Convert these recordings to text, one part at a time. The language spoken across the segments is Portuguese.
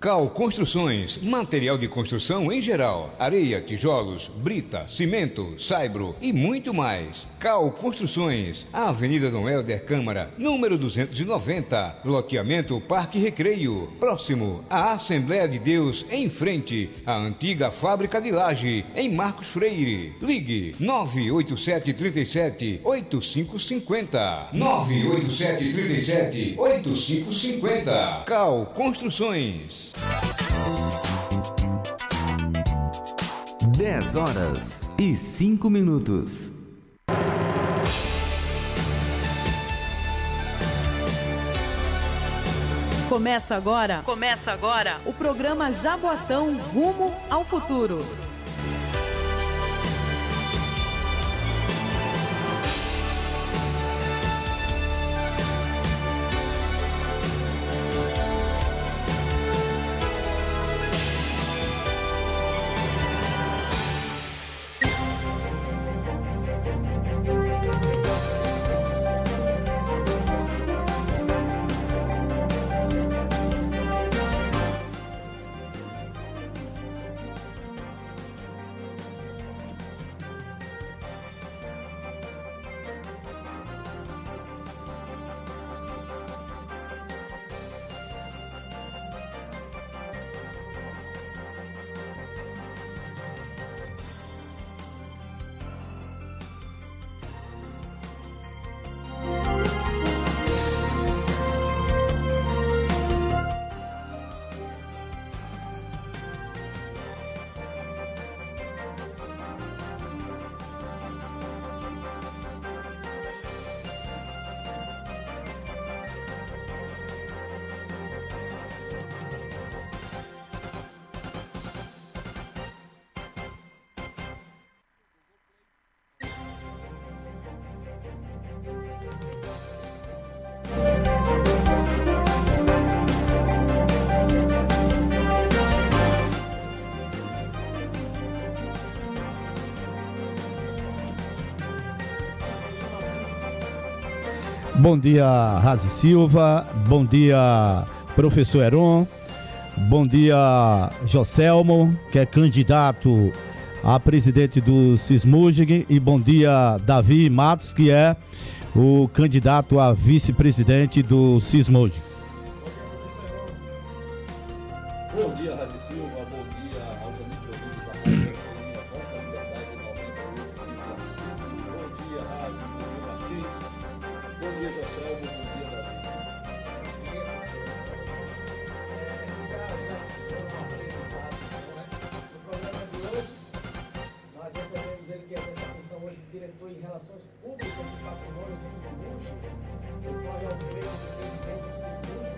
Cal Construções, material de construção em geral, areia, tijolos, brita, cimento, saibro e muito mais. Cal Construções, Avenida Dom Helder Câmara, número 290, loteamento Parque Recreio, próximo à Assembleia de Deus, em frente à antiga fábrica de laje, em Marcos Freire. Ligue 98737-8550. 98737-8550. Cal Construções. 10h05. Começa agora o programa Jaboatão Rumo ao Futuro. Bom dia, Razi Silva. Bom dia, professor Heron. Bom dia, Joselmo, que é candidato a presidente do Sismujig. E bom dia, Davi Matos, que é o candidato a vice-presidente do Sismujig. Bom dia, Razi Silva. Bom dia aos amigos ouvintes da Rádio Voz da Liberdade 98,5. Bom dia, Razi. Bom dia, Martins. Bom dia, Joselmo. Bom dia, Davi. No programa de hoje, nós recebemos ele que é dessa função hoje, diretor em Relações Públicas do Patrimônio do Sismujig. Ele corre ao preço do presidente do Sismujig,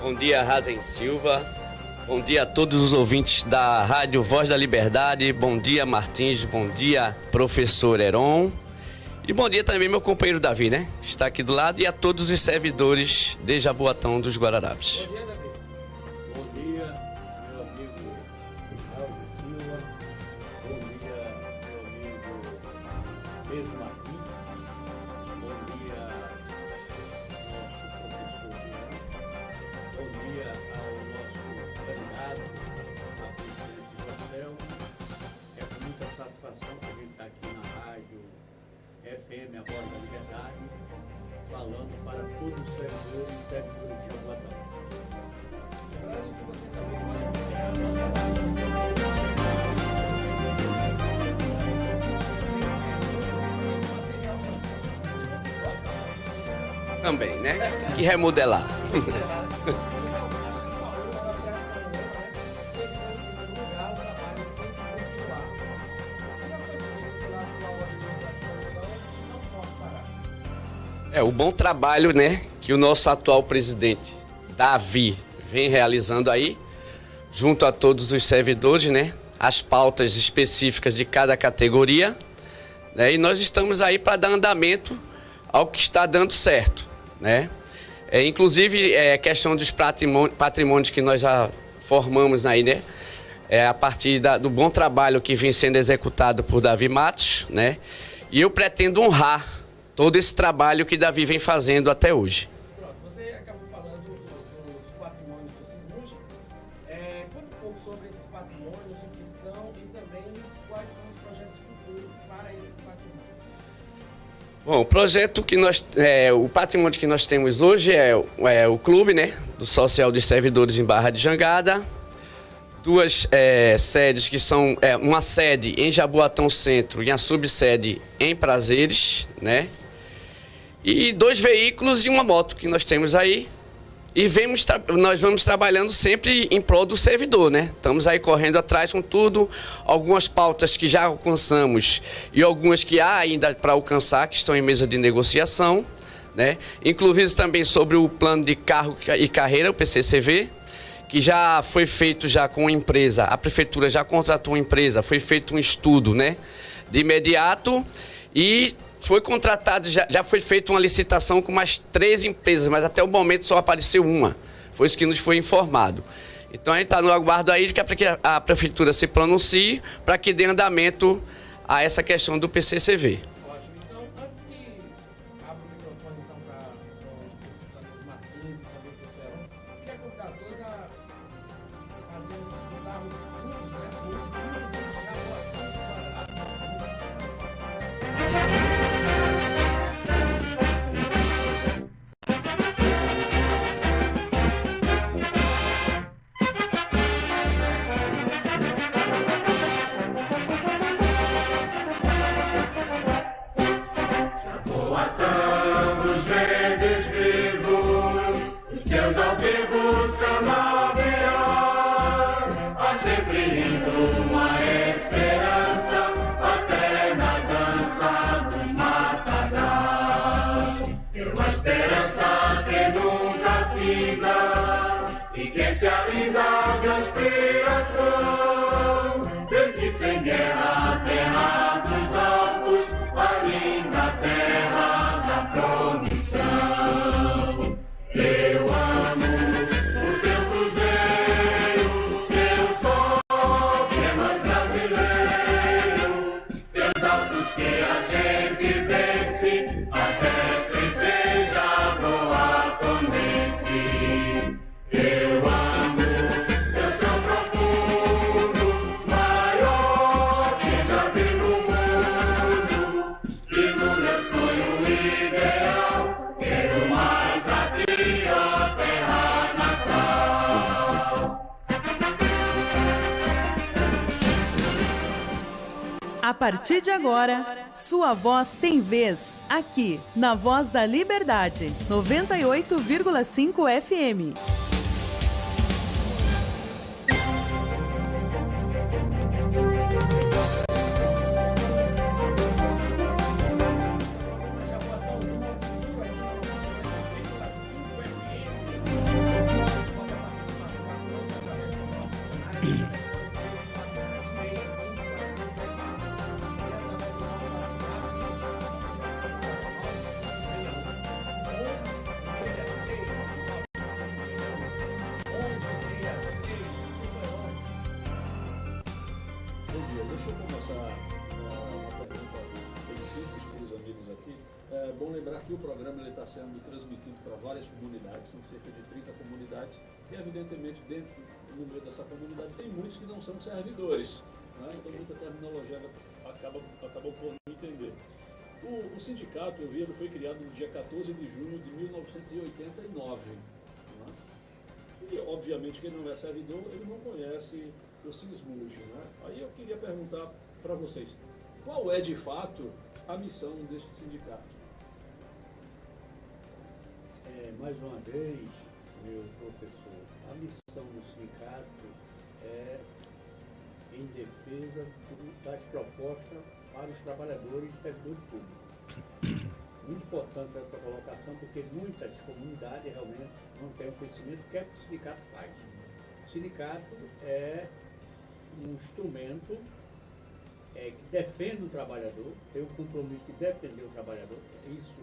Bom dia, Razen Silva. Bom dia a todos os ouvintes da Rádio Voz da Liberdade. Bom dia, Martins. Bom dia, professor Heron. E bom dia também meu companheiro Davi, né? Está aqui do lado. E a todos os servidores de Jaboatão dos Guararapes. Bom dia, Davi. Bom dia, meu amigo Razi Silva. Bom dia, meu amigo Pedro Martins. Bom dia, nosso professor Heron. Bom dia ao nosso candidato a presidente Joselmo. É com muita satisfação que a gente está aqui na rádio FM, a Voz da Liberdade, falando para todos os servidores e servidores de Jaboatão. Lembrando que você também pode acompanhar Também, né? Que remodelar. É o bom trabalho, né, que o nosso atual presidente, Davi, vem realizando aí, junto a todos os servidores, né, as pautas específicas de cada categoria, né, e nós estamos aí para dar andamento ao que está dando certo, né. Inclusive, questão dos patrimônios que nós já formamos aí, né? A partir do bom trabalho que vem sendo executado por Davi Matos, né? E eu pretendo honrar todo esse trabalho que Davi vem fazendo até hoje. Pronto, você acabou falando dos patrimônios do Sismuj. Conta um pouco sobre esses patrimônios, o que são e também quais são os projetos futuros para esses patrimônios. Bom, o patrimônio que nós temos hoje é o clube, né, do Social dos Servidores em Barra de Jangada, duas sedes que são uma sede em Jaboatão Centro e a subsede em Prazeres, né, e 2 veículos e uma moto que nós temos aí. E nós vamos trabalhando sempre em prol do servidor, né? Estamos aí correndo atrás com tudo, algumas pautas que já alcançamos e algumas que há ainda para alcançar, que estão em mesa de negociação, né? Inclusive também sobre o plano de carro e carreira, o PCCV, que já foi feito já com a empresa, a prefeitura já contratou uma empresa, foi feito um estudo, né? De imediato e foi contratado, já foi feita uma licitação com mais 3 empresas, mas até o momento só apareceu uma. Foi isso que nos foi informado. Então a gente está no aguardo aí para que a prefeitura se pronuncie para que dê andamento a essa questão do PCCV. Ótimo. Então, antes que abra o microfone então, para o Martins e também para o Céu, eu queria convidar todos a escutarmos juntos, né? O hino do Jaboatão para a A partir de agora, sua voz tem vez aqui na Voz da Liberdade, 98,5 FM. Bom lembrar que o programa está sendo transmitido para várias comunidades, são cerca de 30 comunidades, e evidentemente dentro no meio dessa comunidade tem muitos que não são servidores, né? Então muita terminologia acabam por não entender. O sindicato, eu vi, ele foi criado no dia 14 de junho de 1989. Né? E obviamente quem não é servidor, ele não conhece o Sismuj. Né? Aí eu queria perguntar para vocês, qual é de fato a missão deste sindicato? Mais uma vez, meu professor, a missão do sindicato é em defesa das propostas para os trabalhadores e servidores públicos. Muito importante essa colocação, porque muitas comunidades realmente não têm o conhecimento do que é que o sindicato faz. O sindicato é um instrumento que defende o trabalhador, tem o compromisso de defender o trabalhador. Isso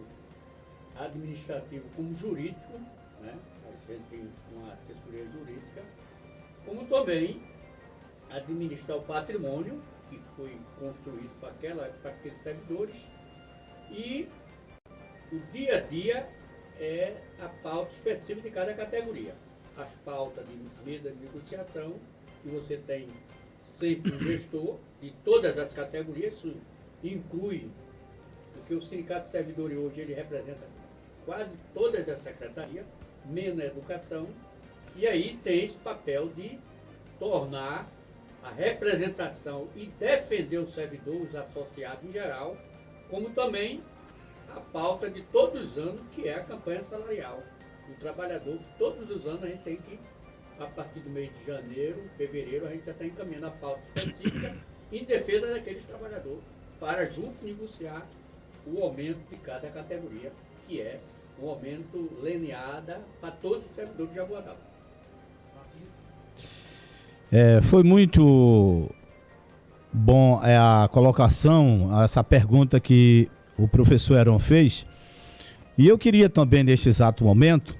administrativo como jurídico, né? A gente tem uma assessoria jurídica, como também administrar o patrimônio que foi construído para aqueles servidores, e o dia a dia é a pauta específica de cada categoria. As pautas de mesa de negociação, que você tem sempre um gestor de todas as categorias, isso inclui, porque o Sindicato de Servidores hoje ele representa quase todas as secretarias, menos a educação, e aí tem esse papel de tornar a representação e defender o servidor, os associados em geral, como também a pauta de todos os anos, que é a campanha salarial do trabalhador, que todos os anos a gente tem que, a partir do mês de janeiro, fevereiro, a gente já está encaminhando a pauta específica em defesa daqueles trabalhadores, para junto negociar o aumento de cada categoria, que é um aumento lineada para todos os servidores de Jaboatão. Foi muito bom a colocação, essa pergunta que o professor Heron fez. E eu queria também, neste exato momento,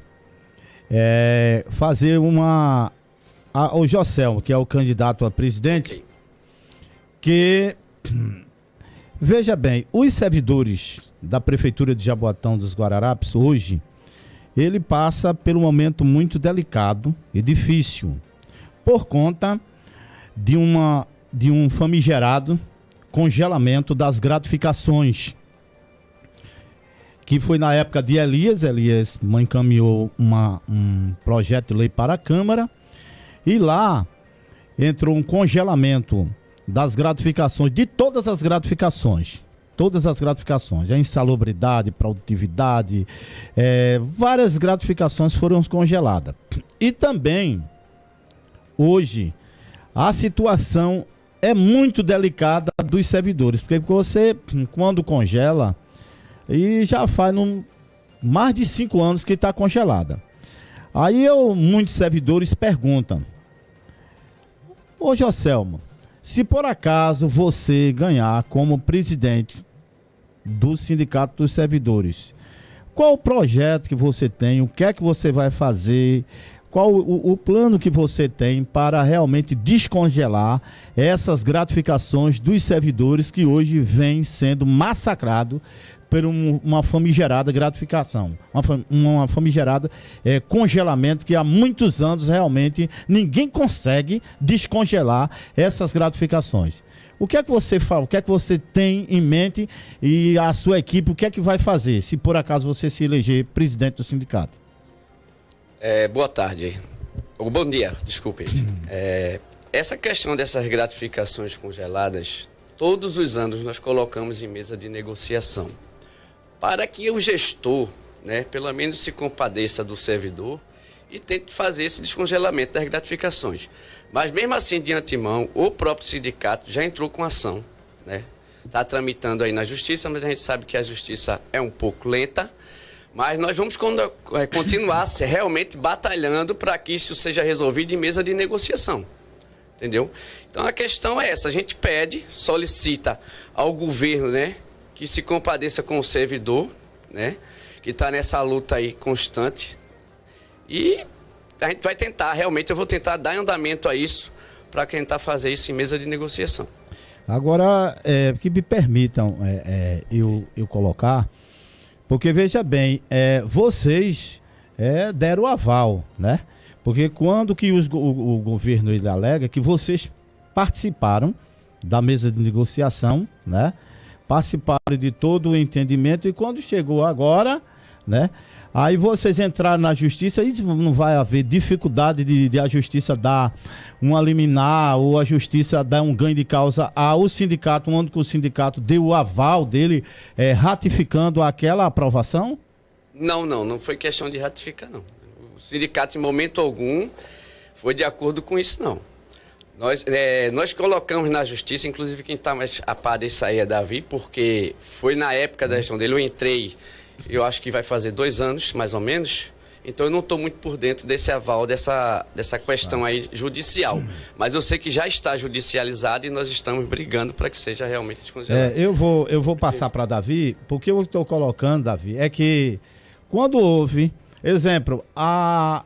fazer ao Joselmo, que é o candidato a presidente, que, veja bem, os servidores da Prefeitura de Jaboatão dos Guararapes, hoje, ele passa por um momento muito delicado e difícil, por conta de um famigerado congelamento das gratificações, que foi na época de Elias encaminhou um projeto de lei para a Câmara, e lá entrou um congelamento das gratificações, de todas as gratificações, a insalubridade, produtividade, várias gratificações foram congeladas. E também, hoje, a situação é muito delicada dos servidores, porque você, quando congela, e já faz mais de 5 anos que está congelada. Aí muitos servidores perguntam: ô Joselmo, se por acaso você ganhar como presidente do Sindicato dos Servidores, qual o projeto que você tem, o que é que você vai fazer, qual o plano que você tem para realmente descongelar essas gratificações dos servidores que hoje vêm sendo massacrados por uma famigerada gratificação, uma famigerada congelamento, que há muitos anos realmente ninguém consegue descongelar essas gratificações. O que é que você fala? O que é que você tem em mente, e a sua equipe, o que é que vai fazer, se por acaso você se eleger presidente do sindicato? Boa tarde. Bom dia, desculpe. Essa questão dessas gratificações congeladas, todos os anos nós colocamos em mesa de negociação, para que o gestor, pelo menos se compadeça do servidor e tente fazer esse descongelamento das gratificações. Mas mesmo assim, de antemão, o próprio sindicato já entrou com ação, está tramitando aí na justiça, mas a gente sabe que a justiça é um pouco lenta, mas nós vamos continuar realmente batalhando para que isso seja resolvido em mesa de negociação, entendeu? Então a questão é essa: a gente pede, solicita ao governo, que se compadeça com o servidor, que está nessa luta aí constante, e a gente vai tentar, realmente eu vou tentar dar andamento a isso, para tentar fazer isso em mesa de negociação. Agora, que me permitam eu colocar, porque veja bem, vocês deram o aval, porque quando que o governo ele alega que vocês participaram da mesa de negociação, participaram de todo o entendimento, e quando chegou agora, aí vocês entraram na justiça, e não vai haver dificuldade de a justiça dar uma liminar, ou a justiça dar um ganho de causa ao sindicato, onde o sindicato deu o aval dele, ratificando aquela aprovação? Não foi questão de ratificar, não. O sindicato, em momento algum, foi de acordo com isso, não. Nós colocamos na justiça, inclusive quem está mais a par disso aí é Davi, porque foi na época da gestão dele, eu entrei, eu acho que vai fazer 2 anos, mais ou menos, então eu não estou muito por dentro desse aval, dessa questão aí judicial. Mas eu sei que já está judicializado e nós estamos brigando para que seja realmente descongelado. Eu vou passar para Davi, porque eu estou colocando, Davi, é que quando houve, exemplo, a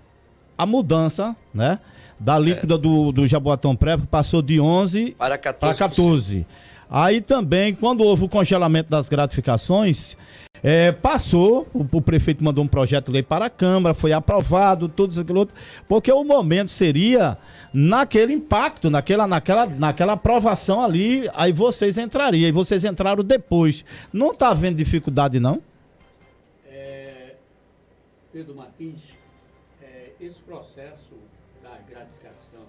mudança, né, da líquida do Jaboatão Prévio, passou de 11 para 14%. 14. Aí também, quando houve o congelamento das gratificações, passou, o prefeito mandou um projeto de lei para a Câmara, foi aprovado, tudo isso, aquilo outro, porque o momento seria naquele impacto, naquela aprovação ali, aí vocês entrariam, e vocês entraram depois. Não está havendo dificuldade, não? Pedro Martins, esse processo da gratificação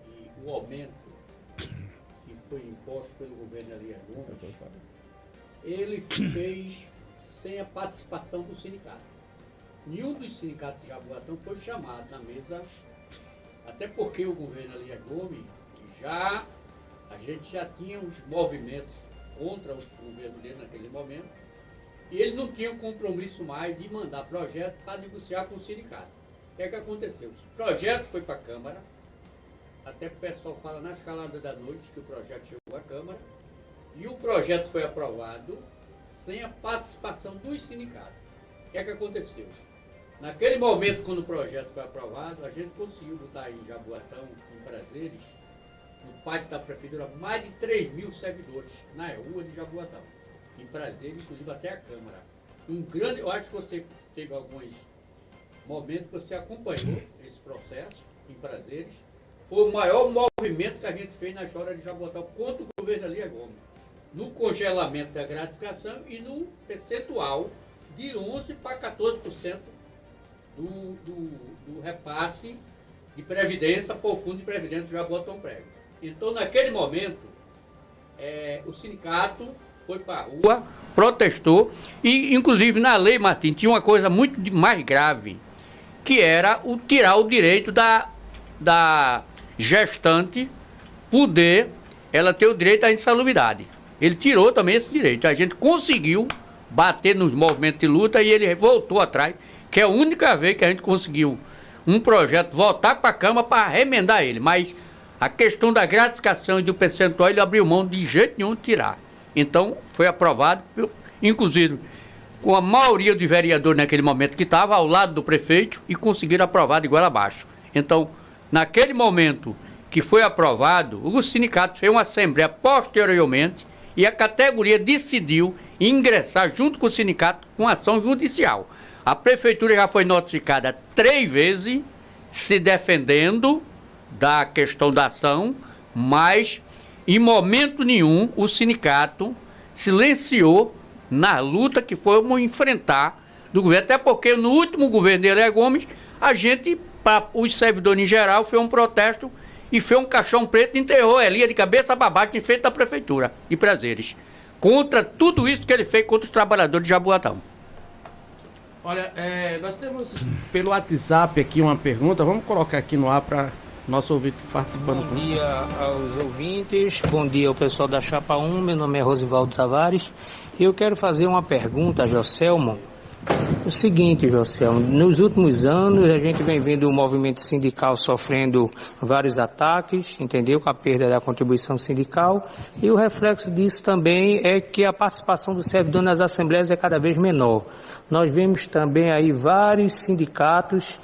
e o aumento que foi imposto pelo governo Elias Gomes, ele fez sem a participação do sindicato. Nenhum dos sindicatos de Jaboatão foi chamado na mesa, até porque o governo Elias Gomes a gente já tinha os movimentos contra o governo dele naquele momento, e ele não tinha um compromisso mais de mandar projeto para negociar com o sindicato. O que é que aconteceu? O projeto foi para a Câmara, até o pessoal fala na escalada da noite que o projeto chegou à Câmara, e o projeto foi aprovado sem a participação dos sindicatos. O que é que aconteceu? Naquele momento, quando o projeto foi aprovado, a gente conseguiu botar em Jaboatão, em Prazeres, no pátio da prefeitura, mais de 3 mil servidores na rua de Jaboatão. Em Prazeres, inclusive até a Câmara. Eu acho que você teve alguns momentos que você acompanhou esse processo em Prazeres. Foi o maior movimento que a gente fez na história de Jaboatão contra o governo Elias Gomes, no congelamento da gratificação e no percentual de 11% para 14% do repasse de previdência para o fundo de previdência do Jaboatão Prévio. Então, naquele momento, o sindicato foi para a rua, protestou, e inclusive na lei, Martim, tinha uma coisa muito mais grave, que era tirar o direito da gestante ela ter o direito à insalubridade. Ele tirou também esse direito. A gente conseguiu bater nos movimentos de luta e ele voltou atrás, que é a única vez que a gente conseguiu um projeto voltar para a Câmara para remendar ele. Mas a questão da gratificação e do percentual ele abriu mão de jeito nenhum de tirar. Então foi aprovado, inclusive com a maioria dos vereadores naquele momento que estava ao lado do prefeito, e conseguiram aprovar de igual abaixo. Então, naquele momento que foi aprovado, o sindicato fez uma assembleia posteriormente e a categoria decidiu ingressar junto com o sindicato com ação judicial. A prefeitura já foi notificada 3 vezes se defendendo da questão da ação, mas em momento nenhum o sindicato silenciou na luta que fomos enfrentar do governo. Até porque no último governo de Elias Gomes, a gente, para os servidores em geral, fez um protesto e fez um caixão preto e enterrou Elias de cabeça para baixo em frente da prefeitura de Prazeres. Contra tudo isso que ele fez contra os trabalhadores de Jaboatão. Olha, nós temos pelo WhatsApp aqui uma pergunta, vamos colocar aqui no ar para nosso ouvinte participando. Bom dia aos ouvintes, bom dia ao pessoal da Chapa 1, meu nome é Rosivaldo Tavares e eu quero fazer uma pergunta a Joselmo. O seguinte, Joselmo, nos últimos anos a gente vem vendo o movimento sindical sofrendo vários ataques, entendeu? Com a perda da contribuição sindical, e o reflexo disso também é que a participação do servidor nas assembleias é cada vez menor. Nós vemos também aí vários sindicatos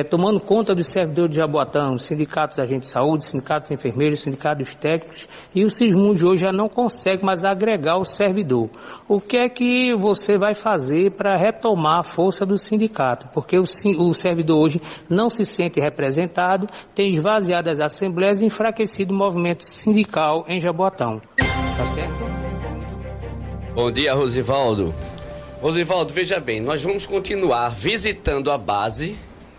tomando conta dos servidores de Jaboatão, sindicatos de agentes de saúde, sindicatos de enfermeiros, sindicatos técnicos, e o Sismundi hoje já não consegue mais agregar o servidor. O que é que você vai fazer para retomar a força do sindicato? Porque o servidor hoje não se sente representado, tem esvaziado as assembleias e enfraquecido o movimento sindical em Jaboatão. Tá certo? Bom dia, Rosivaldo. Rosivaldo, veja bem, nós vamos continuar visitando a base,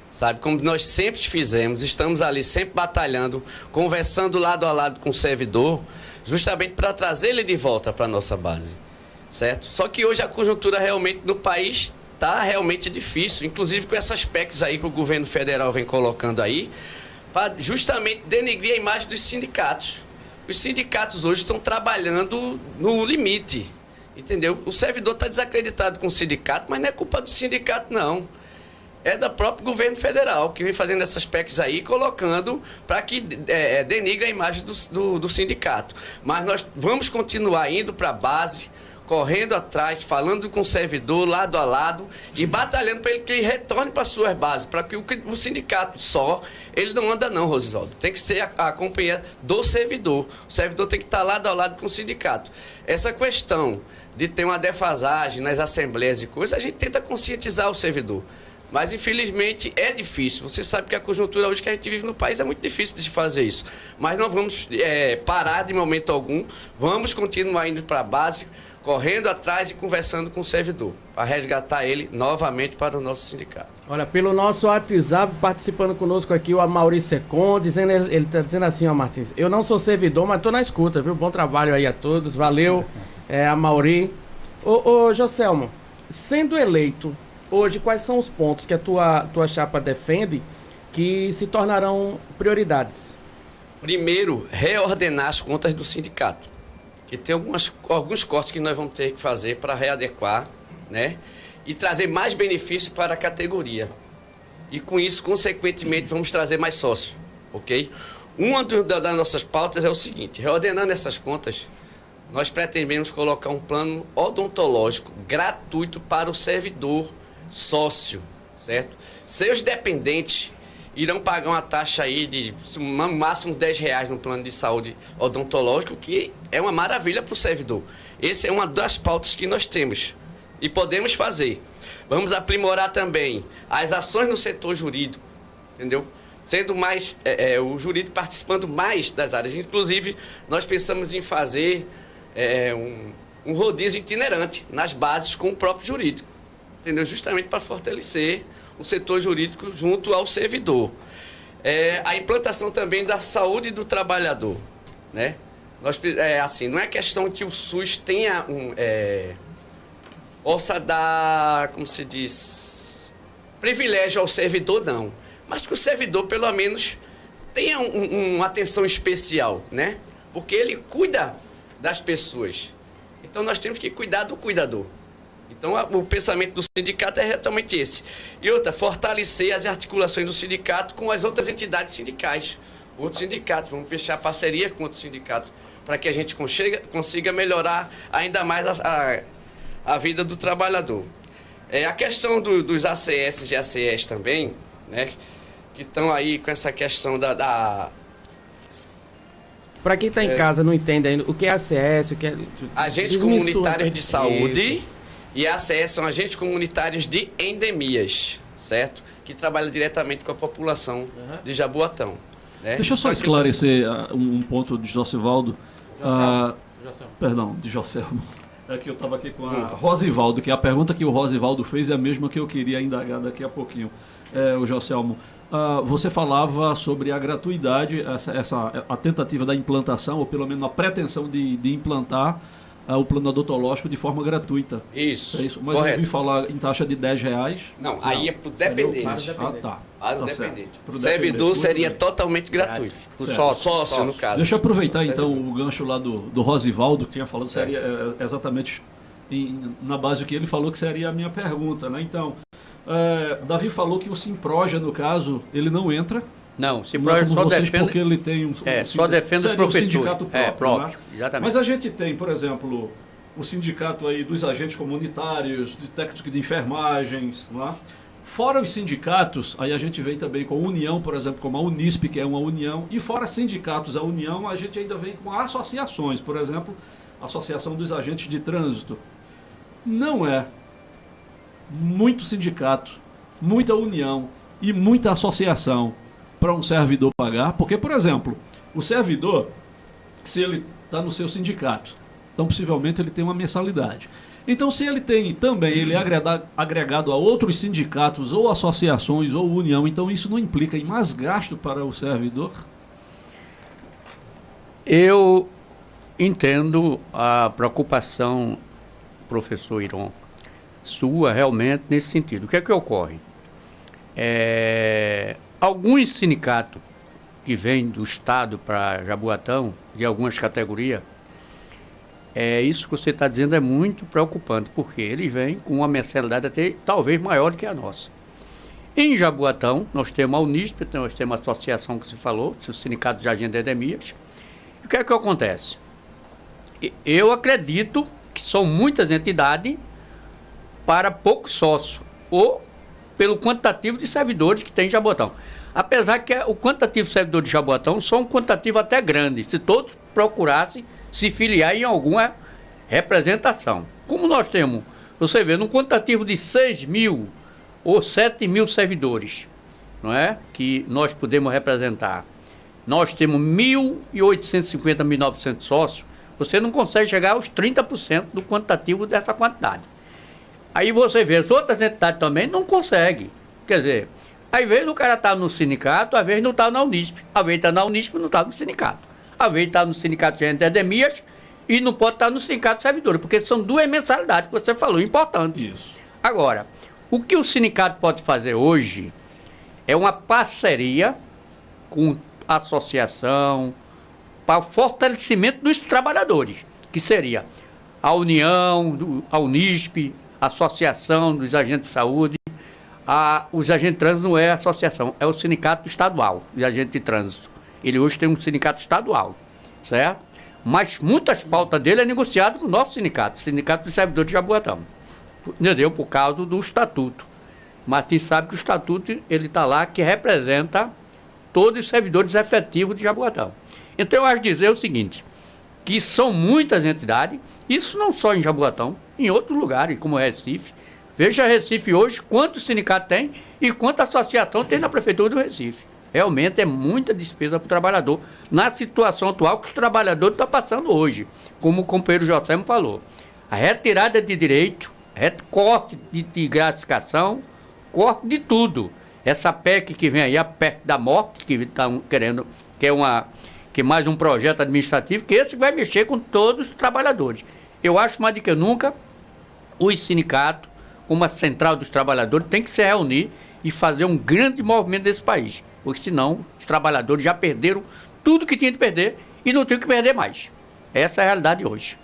sabe, como nós sempre fizemos, estamos ali sempre batalhando, conversando lado a lado com o servidor, justamente para trazer ele de volta para a nossa base, certo? Só que hoje a conjuntura realmente no país está realmente difícil, inclusive com essas PECs aí que o governo federal vem colocando aí, para justamente denegrir a imagem dos sindicatos. Os sindicatos hoje estão trabalhando no limite, entendeu? O servidor está desacreditado com o sindicato, mas não é culpa do sindicato, não. É do próprio governo federal, que vem fazendo essas PECs aí, colocando para que denigre a imagem do sindicato. Mas nós vamos continuar indo para a base, correndo atrás, falando com o servidor lado a lado e batalhando para que ele retorne para suas bases, para que o sindicato só, ele não anda não, Rosivaldo. Tem que ser a companhia do servidor. O servidor tem que estar lado a lado com o sindicato. Essa questão de ter uma defasagem nas assembleias e coisas, a gente tenta conscientizar o servidor. Mas, infelizmente, é difícil. Você sabe que a conjuntura hoje que a gente vive no país é muito difícil de se fazer isso. Mas não vamos parar de momento algum. Vamos continuar indo para a base, correndo atrás e conversando com o servidor, para resgatar ele novamente para o nosso sindicato. Olha, pelo nosso WhatsApp, participando conosco aqui, o Amaury Secon, ele está dizendo assim, ó, Martins, eu não sou servidor, mas estou na escuta, viu? Bom trabalho aí a todos, valeu, Amaury. Ô, Joselmo, sendo eleito, hoje, quais são os pontos que a tua chapa defende que se tornarão prioridades? Primeiro, reordenar as contas do sindicato. Que tem alguns cortes que nós vamos ter que fazer para readequar, né? E trazer mais benefício para a categoria. E com isso, consequentemente, vamos trazer mais sócios, ok? Uma das nossas pautas é o seguinte, reordenando essas contas, nós pretendemos colocar um plano odontológico gratuito para o servidor sócio, certo? Seus dependentes irão pagar uma taxa aí de no máximo R$10 no plano de saúde odontológico, que é uma maravilha para o servidor. Essa é uma das pautas que nós temos e podemos fazer. Vamos aprimorar também as ações no setor jurídico, entendeu? Sendo mais, o jurídico participando mais das áreas. Inclusive, nós pensamos em fazer um rodízio itinerante nas bases com o próprio jurídico, entendeu? Justamente para fortalecer o setor jurídico junto ao servidor. A implantação também da saúde do trabalhador, né? Assim, não é questão que o SUS tenha possa dar, como se diz, privilégio ao servidor, não. Mas que o servidor, pelo menos, tenha uma atenção especial, né? Porque ele cuida das pessoas. Então, nós temos que cuidar do cuidador. Então, o pensamento do sindicato é realmente esse. E outra, fortalecer as articulações do sindicato com as outras entidades sindicais. Outros sindicatos, vamos fechar parceria com outros sindicatos, para que a gente consiga melhorar ainda mais a vida do trabalhador. A questão dos ACS e ACS também, né, que estão aí com essa questão Para quem está em casa não entende ainda, o que é ACS, o que é... Agentes comunitários de saúde... E a ACS são agentes comunitários de endemias, certo? Que trabalham diretamente com a população de Jaboatão. Né? Deixa eu só esclarecer um ponto de Josivaldo. Perdão, de Joselmo. É que eu estava aqui com a Rosivaldo, que a pergunta que o Rosivaldo fez é a mesma que eu queria indagar daqui a pouquinho. O Joselmo, você falava sobre a gratuidade, a tentativa da implantação, ou pelo menos a pretensão de implantar o plano odontológico de forma gratuita. Isso. É isso. Mas correto. eu ouvi falar em taxa de R$10. Não, aí é para o dependente. Tá. Para o dependente. O servidor seria totalmente gratuito. O sócio, no caso. Deixa eu aproveitar então o gancho lá do Rosivaldo, que tinha falado que seria exatamente na base do que ele falou, que seria a minha pergunta, né? Então, Davi falou que o Simproja, no caso, ele não entra. Não, o Simproja só defende... porque ele tem só defende os professores. Um sindicato próprio, né? Exatamente. Mas a gente tem, por exemplo, o sindicato aí dos agentes comunitários, de técnicos de enfermagens, né? Fora os sindicatos, aí a gente vem também com a União, por exemplo, como a Unisp, que é uma união, e fora sindicatos, a União, a gente ainda vem com associações, por exemplo, a Associação dos Agentes de Trânsito. Não é muito sindicato, muita união e muita associação para um servidor pagar, porque, por exemplo, o servidor, se ele está no seu sindicato, então possivelmente ele tem uma mensalidade. Então, se ele tem também, ele é agregado a outros sindicatos, ou associações, ou união, então isso não implica em mais gasto para o servidor? Eu entendo a preocupação, professor Iron, sua realmente nesse sentido. O que é que ocorre? Alguns sindicatos que vêm do estado para Jaboatão, de algumas categorias, isso que você está dizendo é muito preocupante, porque eles vêm com uma mensalidade até talvez maior do que a nossa. Em Jaboatão, nós temos a Unisp, nós temos a associação que você falou, os sindicatos de agentes de endemias. E o que é que acontece? Eu acredito que são muitas entidades para pouco sócio, ou pelo quantitativo de servidores que tem em Jaboatão. Apesar que o quantitativo de servidores de Jaboatão são um quantitativo até grande, se todos procurassem se filiar em alguma representação. Como nós temos, você vê, num quantitativo de 6 mil ou 7 mil servidores, não é? Que nós podemos representar. Nós temos 1.850, 1.900 sócios, você não consegue chegar aos 30% do quantitativo dessa quantidade. Aí você vê, as outras entidades também não conseguem. Quer dizer, às vezes o cara está no sindicato, às vezes não está na Unisp. Às vezes está na Unisp e não está no sindicato. Às vezes está no sindicato de endemias e não pode estar no sindicato de servidores, porque são duas mensalidades que você falou, importantes. Isso. Agora, o que o sindicato pode fazer hoje é uma parceria com a associação para o fortalecimento dos trabalhadores, que seria a União, a Unisp, a Associação dos Agentes de Saúde. Os agentes de trânsito não é a associação, é o sindicato estadual de agentes de trânsito. Ele hoje tem um sindicato estadual, certo? Mas muitas pautas dele é negociado com o nosso sindicato, o Sindicato dos Servidores de Jaboatão. Entendeu? Por causa do estatuto. Martins sabe que o estatuto ele está lá, que representa todos os servidores efetivos de Jaboatão. Então eu acho dizer o seguinte, que são muitas entidades, isso não só em Jaboatão, em outros lugares, como Recife. Veja Recife hoje, quantos sindicatos tem e quanta associação tem na Prefeitura do Recife. Realmente é muita despesa para o trabalhador, na situação atual que os trabalhadores estão passando hoje. Como o companheiro José me falou, a retirada de direito, corte de gratificação, corte de tudo. Essa PEC que vem aí, a PEC da morte, que estão querendo, que é mais um projeto administrativo, que esse vai mexer com todos os trabalhadores. Eu acho mais do que nunca, os sindicatos, como a Central dos Trabalhadores, tem que se reunir e fazer um grande movimento desse país. Porque senão os trabalhadores já perderam tudo que tinha de perder e não tem que perder mais. Essa é a realidade hoje.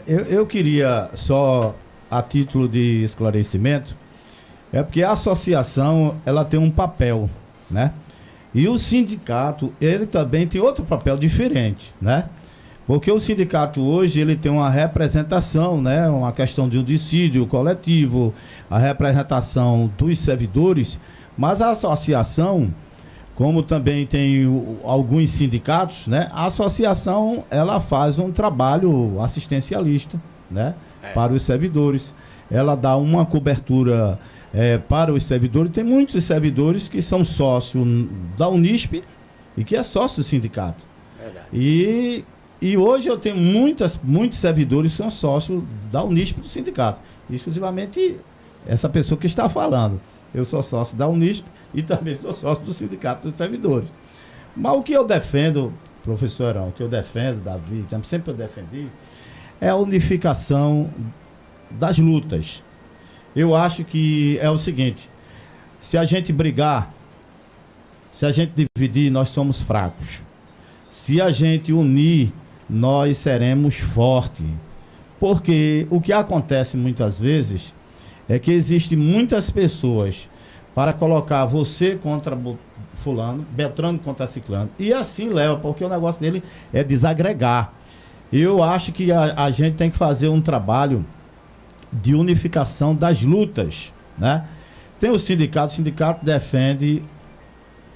Eu queria só, a título de esclarecimento, porque a associação ela tem um papel, né? E o sindicato, ele também tem outro papel diferente, né? Porque o sindicato hoje, ele tem uma representação, né? Uma questão de um dissídio coletivo, a representação dos servidores, mas a associação, como também tem alguns sindicatos, né? A associação, ela faz um trabalho assistencialista, né? Para os servidores. Ela dá uma cobertura para os servidores. Tem muitos servidores que são sócios da Unisp e que é sócio do sindicato. Verdade. E hoje eu tenho muitos servidores que são sócios da Unisp do sindicato. Exclusivamente essa pessoa que está falando. Eu sou sócio da Unisp e também sou sócio do Sindicato dos Servidores. Mas o que eu defendo, professor Herão, o que eu defendo, Davi, sempre eu defendi, é a unificação das lutas. Eu acho que é o seguinte, se a gente brigar, se a gente dividir, nós somos fracos. Se a gente unir, nós seremos fortes. Porque o que acontece muitas vezes é que existem muitas pessoas para colocar você contra fulano, Beltrano contra ciclano. E assim leva, porque o negócio dele é desagregar. Eu acho que a gente tem que fazer um trabalho de unificação das lutas, né? Tem o sindicato defende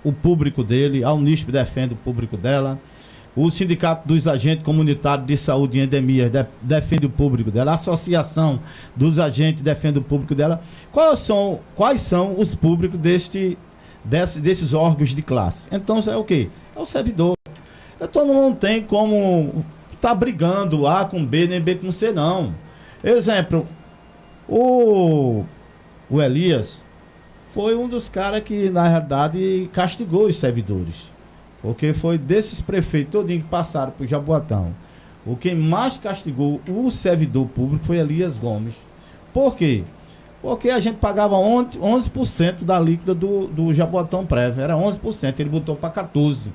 o público dele, a Unisp defende o público dela, o Sindicato dos Agentes Comunitários de Saúde e Endemias defende o público dela, a Associação dos Agentes defende o público dela. Quais são os públicos desses órgãos de classe? Então é o quê? É o servidor. Então não tem como estar brigando A com B, nem B com C, não. Exemplo, o Elias foi um dos caras que, na verdade, castigou os servidores. Porque foi desses prefeitos todinhos que passaram por Jaboatão. O que mais castigou o servidor público foi Elias Gomes. Por quê? Porque a gente pagava 11% da líquida do Jaboatão Prévio. Era 11%, ele botou para 14%.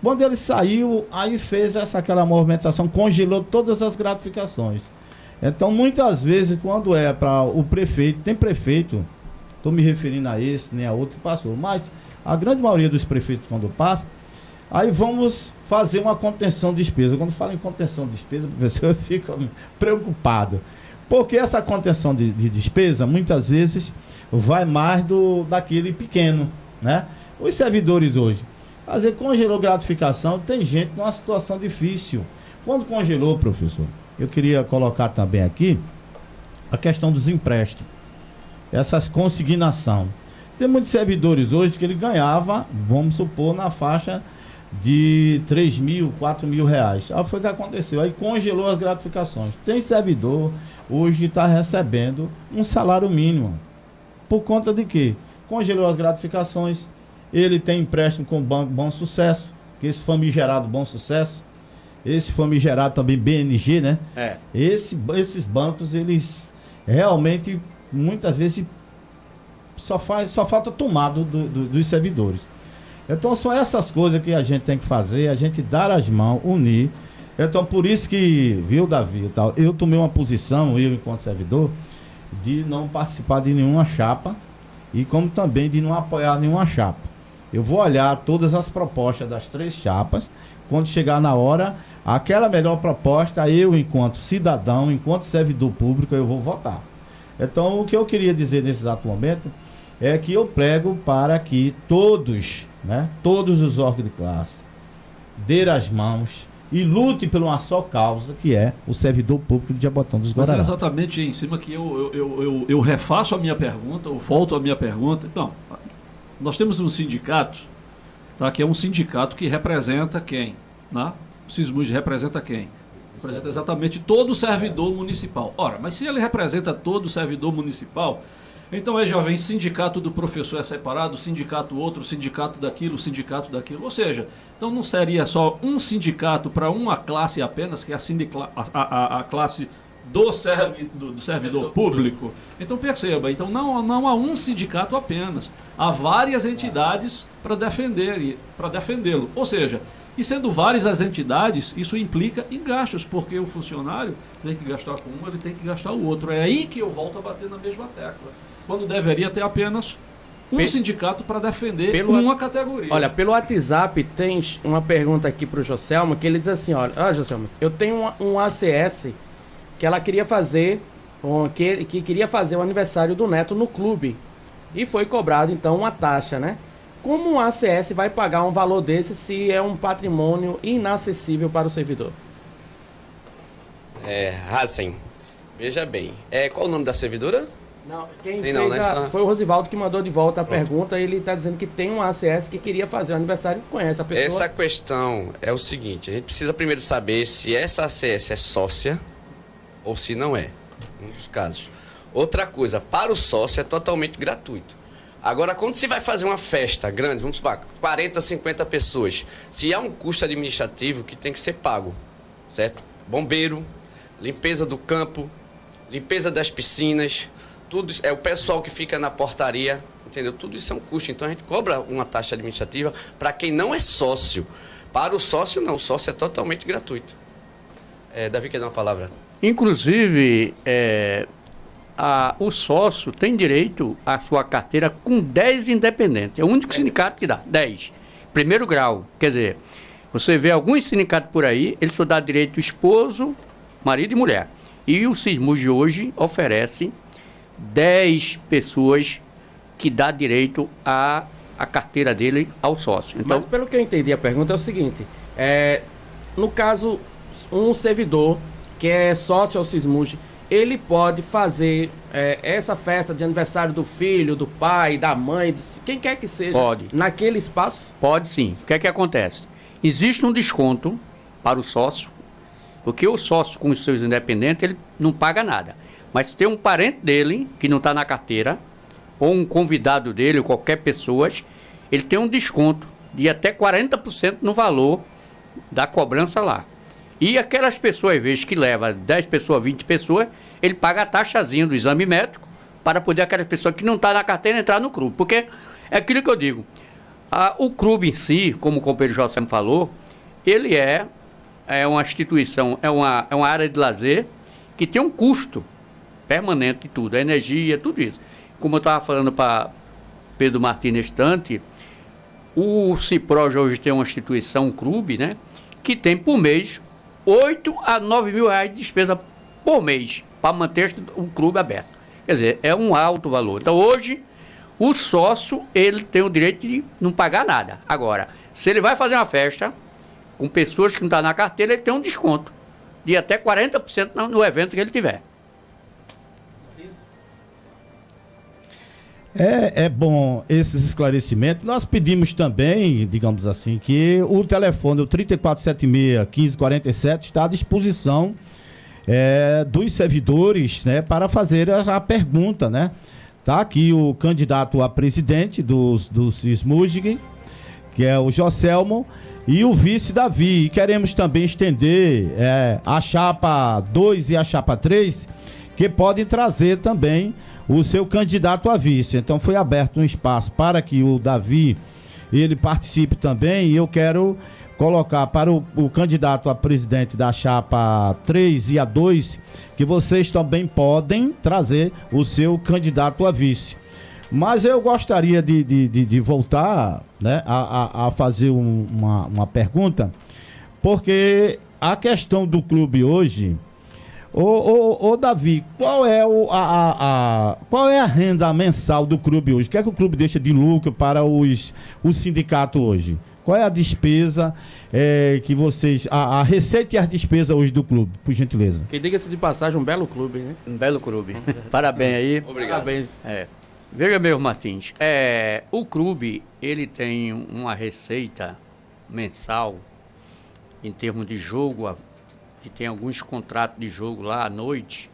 Quando ele saiu, aí fez aquela movimentação, congelou todas as gratificações. Então, muitas vezes, quando é para o prefeito, tem prefeito, estou me referindo a esse, nem a outro que passou, mas a grande maioria dos prefeitos, quando passa, Aí vamos fazer uma contenção de despesa. Quando falo em contenção de despesa, professor, eu fico preocupado. Porque essa contenção de despesa, muitas vezes, vai mais daquele pequeno, né? Os servidores hoje, às vezes congelou gratificação, tem gente numa situação difícil. Quando congelou, professor, eu queria colocar também aqui a questão dos empréstimos. Essas consignação. Tem muitos servidores hoje que ele ganhava, vamos supor, na faixa de 3 mil, 4 mil reais. Aí foi o que aconteceu. Aí congelou as gratificações. Tem servidor hoje que está recebendo um salário mínimo. Por conta de quê? Congelou as gratificações. Ele tem empréstimo com o Banco Bom Sucesso, que esse famigerado Bom Sucesso, esse famigerado também BNG, né? Esses bancos, eles realmente, muitas vezes, só falta tomado dos servidores. Então são essas coisas que a gente tem que fazer, a gente dar as mãos, unir. Então por isso que, viu, Davi, tal, eu tomei uma posição, eu enquanto servidor, de não participar de nenhuma chapa e como também de não apoiar nenhuma chapa. Eu vou olhar todas as propostas das 3 chapas, quando chegar na hora, aquela melhor proposta, eu enquanto cidadão, enquanto servidor público, eu vou votar. Então o que eu queria dizer nesse exato momento é que eu prego para que todos, né, todos os órgãos de classe, dê as mãos e lute por uma só causa, que é o servidor público de Jabotão dos Guararapes. Mas é exatamente em cima que eu refaço a minha pergunta, eu volto a minha pergunta. Então, nós temos um sindicato, tá, que é um sindicato que representa quem? Né? O SISMUG representa quem? Representa exatamente todo o servidor municipal. Ora, mas se ele representa todo o servidor municipal, então aí já vem sindicato do professor é separado, sindicato outro, sindicato daquilo. Ou seja, então não seria só um sindicato para uma classe apenas, que é a classe do servidor público. Então perceba, então não há um sindicato apenas, há várias entidades para defendê-lo. Ou seja, e sendo várias as entidades, isso implica em gastos, porque o funcionário tem que gastar com um, ele tem que gastar o outro. É aí que eu volto a bater na mesma tecla. Quando deveria ter apenas um sindicato para defender uma categoria. Olha, pelo WhatsApp tem uma pergunta aqui para o Joselmo, que ele diz assim, olha, Joselmo, eu tenho um ACS que ela queria fazer, que queria fazer o aniversário do neto no clube. E foi cobrado, então, uma taxa, né? Como um ACS vai pagar um valor desse se é um patrimônio inacessível para o servidor? Hassen, veja bem. Qual o nome da servidora? Não, quem fez foi o Rosivaldo que mandou de volta a pergunta. Ele está dizendo que tem um ACS que queria fazer o aniversário, conhece a pessoa. Essa questão é o seguinte, a gente precisa primeiro saber se essa ACS é sócia ou se não é, um dos casos. Outra coisa, para o sócio é totalmente gratuito. Agora, quando se vai fazer uma festa grande, vamos supor, 40, 50 pessoas, se há um custo administrativo que tem que ser pago, certo? Bombeiro, limpeza do campo, limpeza das piscinas, tudo é o pessoal que fica na portaria, entendeu? Tudo isso é um custo. Então a gente cobra uma taxa administrativa para quem não é sócio. Para o sócio, não. O sócio é totalmente gratuito. Davi, quer dar uma palavra? Inclusive, o sócio tem direito à sua carteira com 10 independentes. É o único sindicato que dá 10. Primeiro grau. Quer dizer, você vê alguns sindicatos por aí, eles só dá direito esposo, marido e mulher. E o SISMUG hoje oferece 10 pessoas que dá direito à carteira dele ao sócio. Então, mas pelo que eu entendi, a pergunta é o seguinte, no caso, um servidor que é sócio ao SISMUG, ele pode fazer essa festa de aniversário do filho, do pai, da mãe, de quem quer que seja, pode. Naquele espaço? Pode sim. O que é que acontece? Existe um desconto para o sócio, porque o sócio com os seus independentes, ele não paga nada. Mas se tem um parente dele, que não está na carteira, ou um convidado dele, ou qualquer pessoa, ele tem um desconto de até 40% no valor da cobrança lá. E aquelas pessoas, às vezes, que leva 10 pessoas, 20 pessoas, ele paga a taxazinha do exame médico para poder aquelas pessoas que não estão na carteira entrar no clube. Porque é aquilo que eu digo, o clube em si, como o companheiro José falou, ele é uma instituição, é uma área de lazer que tem um custo permanente de tudo, a energia, tudo isso. Como eu estava falando para Pedro Martins neste instante, O Cipro hoje tem uma instituição, um clube, né, que tem por mês 8 a 9 mil reais de despesa por mês para manter o clube aberto. Quer dizer, é um alto valor. Então hoje o sócio ele tem o direito de não pagar nada. Agora, se ele vai fazer uma festa com pessoas que não estão na carteira, ele tem um desconto de até 40% no evento que ele tiver. É bom esses esclarecimentos. Nós pedimos também, digamos assim, que o telefone, o 3476-1547, está à disposição dos servidores, né, para fazer a pergunta, né? Tá aqui o candidato a presidente do SISMUG, que é o Joselmo, e o vice Davi. E queremos também estender a chapa 2 e a chapa 3, que podem trazer também o seu candidato a vice. Então foi aberto um espaço para que o Davi ele participe também, e eu quero colocar para o candidato a presidente da chapa 3 e a 2 que vocês também podem trazer o seu candidato a vice. Mas eu gostaria de voltar, né, a fazer uma pergunta, porque a questão do clube hoje... Ô Davi, qual é a renda mensal do clube hoje? O que é que o clube deixa de lucro para o sindicato hoje? Qual é a despesa que vocês... A receita e as despesas hoje do clube, por gentileza? Que diga-se de passagem, um belo clube, né? Um belo clube. Parabéns aí. Obrigado. Parabéns. Veja mesmo, Martins, o clube, ele tem uma receita mensal em termos de jogo, que tem alguns contratos de jogo lá à noite,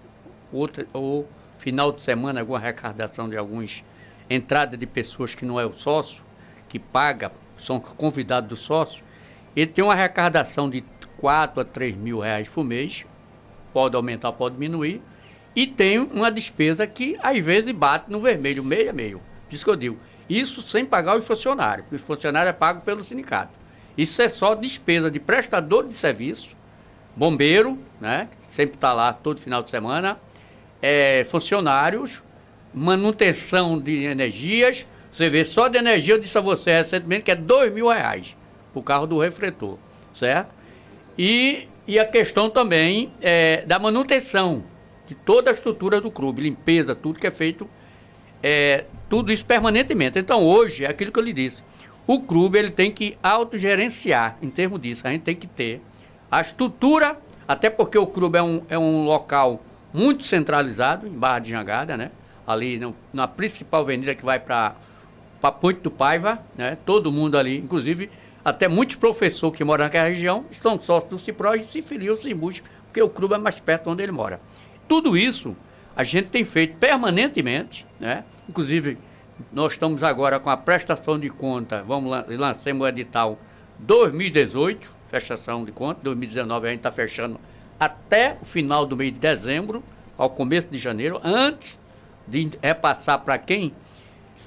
ou final de semana, alguma arrecadação de alguns entrada de pessoas que não é o sócio, que paga, são convidados do sócio. Ele tem uma arrecadação de 4 a 3 mil reais por mês, pode aumentar, pode diminuir, e tem uma despesa que às vezes bate no vermelho, meio a meio. Isso que eu digo. Isso sem pagar os funcionários, porque os funcionários é pago pelo sindicato. Isso é só despesa de prestador de serviço, bombeiro, né, sempre está lá todo final de semana, funcionários, manutenção de energias. Você vê, só de energia, eu disse a você recentemente que é 2 mil reais o carro do refletor, certo? E a questão também da manutenção de toda a estrutura do clube, limpeza, tudo que é feito, tudo isso permanentemente. Então hoje, é aquilo que eu lhe disse, o clube ele tem que autogerenciar em termos disso. A gente tem que ter a estrutura, até porque o clube é um local muito centralizado, em Barra de Jangada, né? Ali na principal avenida que vai para Ponte do Paiva, né? Todo mundo ali, inclusive até muitos professores que moram naquela região estão sócios do Cipro e se filiam ao SISMUG, porque o clube é mais perto onde ele mora. Tudo isso a gente tem feito permanentemente, né? Inclusive nós estamos agora com a prestação de conta, lançamos o edital 2018, prestação de conta, 2019 a gente está fechando até o final do mês de dezembro, ao começo de janeiro, antes de repassar para quem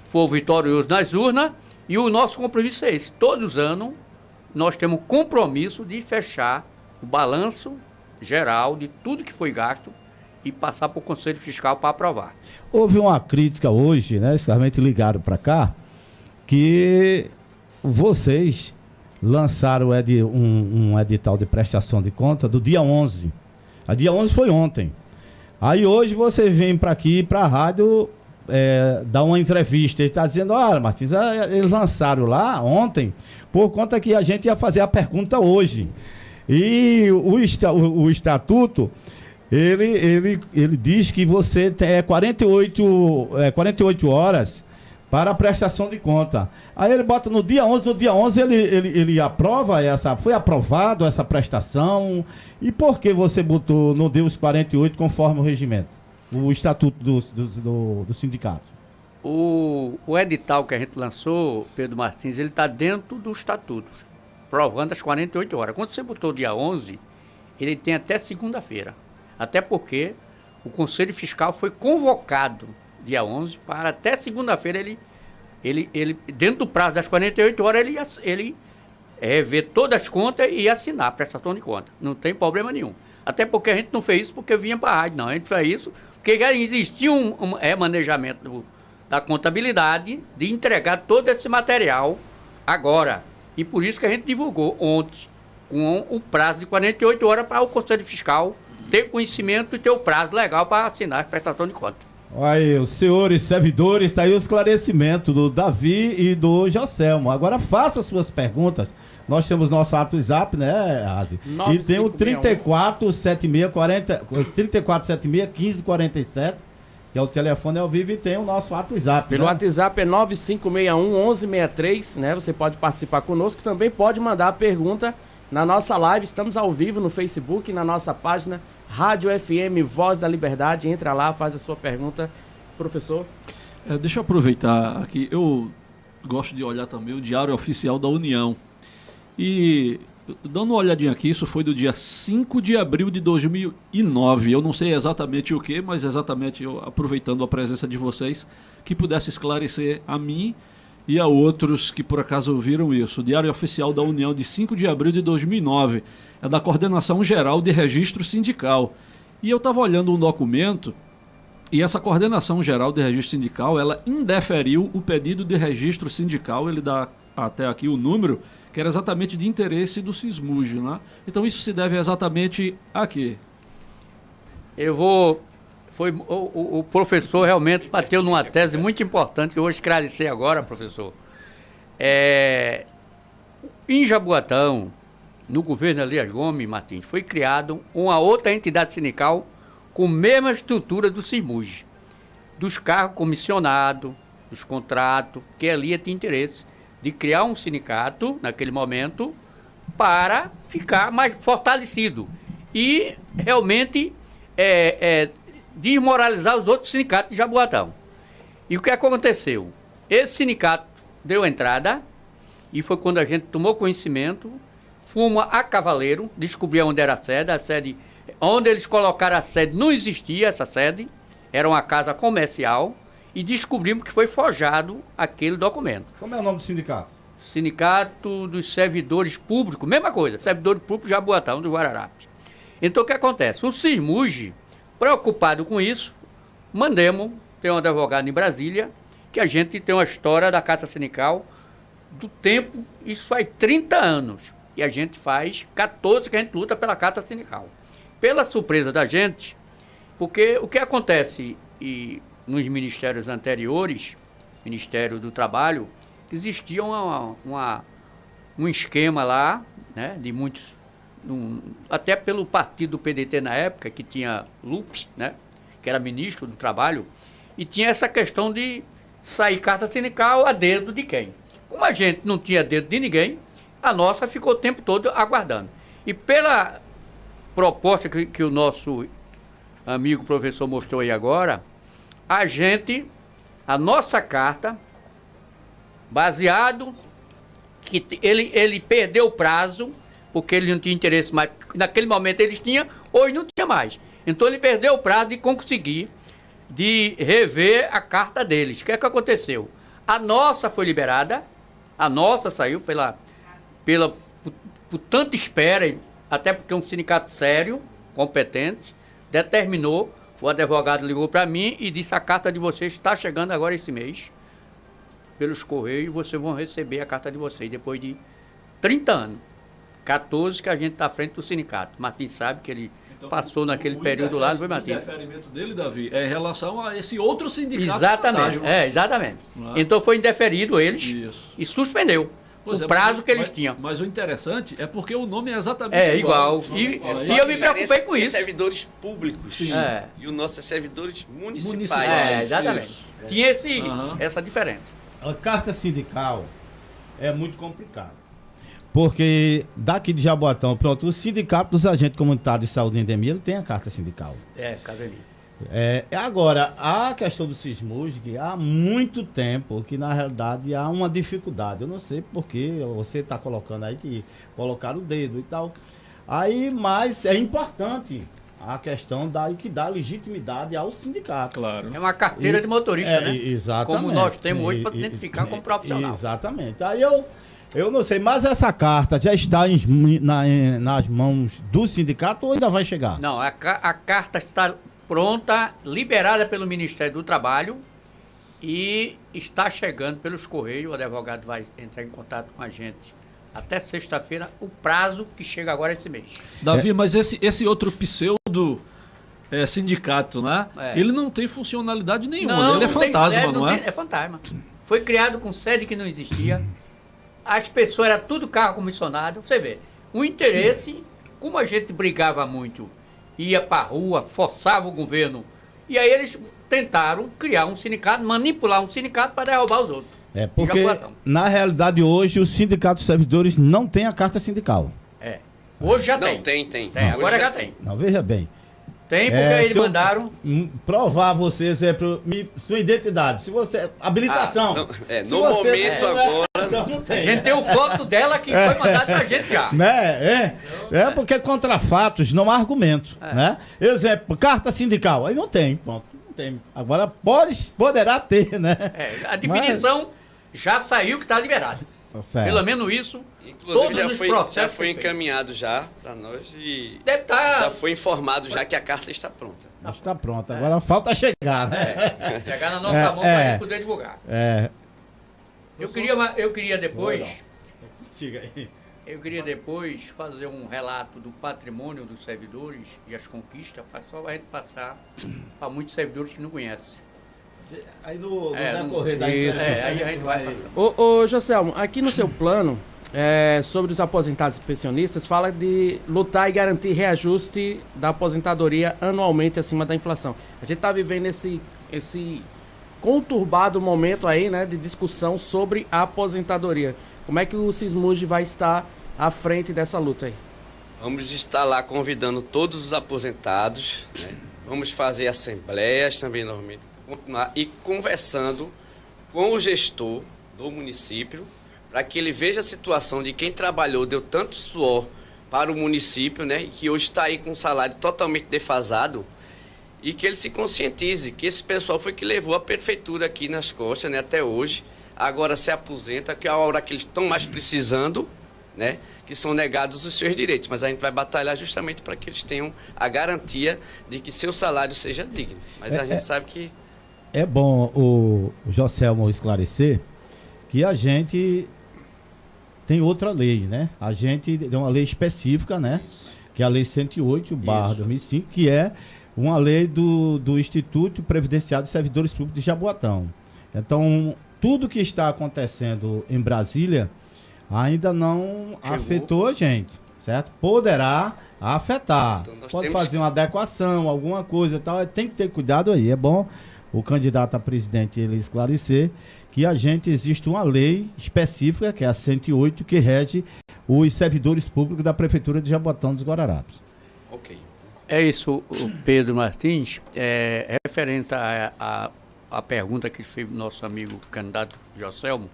for vitorioso nas urnas, e o nosso compromisso é esse. Todos os anos nós temos compromisso de fechar o balanço geral de tudo que foi gasto e passar para o Conselho Fiscal para aprovar. Houve uma crítica hoje, né, realmente ligaram para cá, que vocês lançaram um edital de prestação de conta do dia 11. A dia 11 foi ontem. Aí hoje você vem para aqui, para a rádio, dar uma entrevista. Ele está dizendo, olha, Martins, eles lançaram lá ontem, por conta que a gente ia fazer a pergunta hoje. E o estatuto, ele diz que você tem 48 horas para a prestação de conta. Aí ele bota no dia 11 ele aprova foi aprovado essa prestação. E por que você não deu os 48 conforme o regimento, o estatuto do sindicato? O edital que a gente lançou, Pedro Martins, ele está dentro do estatuto, provando as 48 horas. Quando você botou dia 11, ele tem até segunda-feira. Até porque o Conselho Fiscal foi convocado dia 11, para até segunda-feira ele dentro do prazo das 48 horas, ele rever todas as contas e assinar a prestação de conta. Não tem problema nenhum. Até porque a gente não fez isso porque vinha para a rádio, não. A gente fez isso porque já existia um manejamento da contabilidade de entregar todo esse material agora. E por isso que a gente divulgou ontem, com o prazo de 48 horas para o Conselho Fiscal ter conhecimento e ter o prazo legal para assinar a prestação de conta. Olha aí, os senhores servidores, está aí o esclarecimento do Davi e do Joselmo. Agora faça suas perguntas. Nós temos nosso WhatsApp, né, Razi? E tem o 3476-1547, que é o telefone ao vivo, e tem o nosso WhatsApp. Pelo né? WhatsApp é 9561-1163, né? Você pode participar conosco, também pode mandar a pergunta na nossa live. Estamos ao vivo no Facebook, na nossa página Rádio FM Voz da Liberdade. Entra lá, faz a sua pergunta, professor. Deixa eu aproveitar aqui, eu gosto de olhar também o Diário Oficial da União. E dando uma olhadinha aqui, isso foi do dia 5 de abril de 2009. Eu não sei exatamente o que, mas exatamente eu, aproveitando a presença de vocês, que pudesse esclarecer a mim e a outros que por acaso ouviram isso. O Diário Oficial da União de 5 de abril de 2009 é da Coordenação Geral de Registro Sindical. E eu estava olhando um documento e essa Coordenação Geral de Registro Sindical, ela indeferiu o pedido de registro sindical, ele dá até aqui o número, que era exatamente de interesse do Sismuj, né? Então isso se deve exatamente a quê? O professor realmente bateu numa tese muito importante que eu vou esclarecer agora, professor. Em Jaboatão, no governo Elias Gomes Martins, foi criado uma outra entidade sindical com a mesma estrutura do Sismuj, dos cargos comissionados, dos contratos, que ali tinha interesse de criar um sindicato, naquele momento, para ficar mais fortalecido e realmente desmoralizar os outros sindicatos de Jaboatão. E o que aconteceu? Esse sindicato deu entrada e foi quando a gente tomou conhecimento, fomos a Cavaleiro, descobrir onde era a sede, onde eles colocaram a sede, não existia essa sede, era uma casa comercial, e descobrimos que foi forjado aquele documento. Como é o nome do sindicato? Sindicato dos Servidores Públicos, mesma coisa, Servidores Públicos de Jaboatão, do Guararapes. Então o que acontece? O Sismuj, preocupado com isso, tem um advogado em Brasília, que a gente tem uma história da Carta Sindical do tempo, isso faz 30 anos, e a gente faz 14 que a gente luta pela Carta Sindical. Pela surpresa da gente, porque o que acontece nos ministérios anteriores, Ministério do Trabalho, existia um esquema lá, né, de muitos, até pelo partido do PDT na época, que tinha Lupes, né, que era ministro do Trabalho, e tinha essa questão de sair carta sindical a dedo de quem. Como a gente não tinha dedo de ninguém, a nossa ficou o tempo todo aguardando. E pela proposta que o nosso amigo professor mostrou aí agora, a nossa carta, baseado que ele perdeu o prazo, porque ele não tinha interesse mais, naquele momento eles tinham, hoje não tinha mais. Então ele perdeu o prazo de conseguir, de rever a carta deles. O que é que aconteceu? A nossa foi liberada, a nossa saiu por tanta espera, até porque é um sindicato sério, competente, determinou. O advogado ligou para mim e disse: a carta de vocês está chegando agora esse mês, pelos Correios, vocês vão receber a carta de vocês, depois de 30 anos. 14 que a gente está à frente do sindicato. Martins sabe que ele passou naquele período lá, não foi, Martins? O indeferimento dele, Davi, é em relação a esse outro sindicato. Exatamente, exatamente. Então foi indeferido eles e suspendeu o prazo que eles tinham. Mas o interessante é porque o nome é exatamente igual. E eu me preocupei com isso. Servidores públicos. E o nosso é servidores municipais. Exatamente. Tinha essa diferença. A carta sindical é muito complicada. Porque daqui de Jaboatão, pronto, o Sindicato dos Agentes Comunitários de Saúde e Endemia, ele tem a carta sindical. Cadê? Agora, a questão do Sismuj, há muito tempo que, na realidade, há uma dificuldade. Eu não sei porque você está colocando aí que colocaram o dedo e tal. Mas é importante a questão que dá legitimidade ao sindicato. Claro. É uma carteira de motorista, né? Exatamente. Como nós temos hoje para identificar como profissional. Exatamente. Aí eu não sei, mas essa carta já está nas mãos do sindicato ou ainda vai chegar? Não, a carta está pronta, liberada pelo Ministério do Trabalho E está chegando pelos Correios, o advogado vai entrar em contato com a gente até sexta-feira, o prazo que chega agora esse mês. Davi, mas esse outro pseudo sindicato, né? Ele não tem funcionalidade nenhuma, ele é fantasma, não é? É fantasma. Foi criado com sede que não existia. As pessoas eram tudo carro comissionado. Você vê, o interesse, como a gente brigava muito, ia para a rua, forçava o governo, e aí eles tentaram criar um sindicato, manipular um sindicato para derrubar os outros. Porque, na realidade, hoje, os sindicatos servidores não têm a carta sindical. Hoje já tem. Não, tem. Agora já tem. Não, veja bem. Tem, porque eles mandaram... Provar você, exemplo, sua identidade. Se você... Habilitação. No momento agora... Não tem. A gente tem o foto dela que foi mandada pra gente já. Porque contra fatos não há argumento. Né? Exemplo, carta sindical. Aí não tem, pronto. Não tem. Agora poderá ter, né? A definição já saiu que está liberado. Certo. Pelo menos isso. Inclusive já foi encaminhado já para nós e deve estar... já foi informado já que a carta está pronta. Está pronta, agora falta chegar, né? Chegar na nossa mão para a gente poder divulgar. Eu queria depois... Siga aí. Eu queria depois fazer um relato do patrimônio dos servidores e as conquistas, para só a gente passar para muitos servidores que não conhecem. Aí no decorrer da entrevista aí a gente vai passar. Ô Joselmo, aqui no seu plano, sobre os aposentados e pensionistas, fala de lutar e garantir reajuste da aposentadoria anualmente acima da inflação. A gente está vivendo esse conturbado momento aí, né, de discussão sobre a aposentadoria. Como é que o Sismuge vai estar à frente dessa luta aí? Vamos estar lá convidando todos os aposentados, né? Vamos fazer assembleias também normalmente, continuar e conversando com o gestor do município para que ele veja a situação de quem trabalhou, deu tanto suor para o município, né, e que hoje está aí com um salário totalmente defasado, e que ele se conscientize que esse pessoal foi que levou a prefeitura aqui nas costas, né, até hoje, agora se aposenta, que é a hora que eles estão mais precisando, né, que são negados os seus direitos, mas a gente vai batalhar justamente para que eles tenham a garantia de que seu salário seja digno, mas a gente sabe que... É bom o Joselmo esclarecer que a gente tem outra lei, né? A gente tem uma lei específica, né? Isso. Que é a Lei 108/2005, que é uma lei do Instituto Previdenciário de Servidores Públicos de Jaboatão. Então, tudo que está acontecendo em Brasília ainda não afetou a gente, certo? Poderá afetar. Então, pode fazer uma adequação, alguma coisa e tal. Tem que ter cuidado aí. É bom o candidato a presidente ele esclarecer que existe uma lei específica, que é a 108, que rege os servidores públicos da Prefeitura de Jaboatão dos Guararapes. Ok. É isso, o Pedro Martins. Referente à pergunta que fez o nosso amigo candidato Joselmo,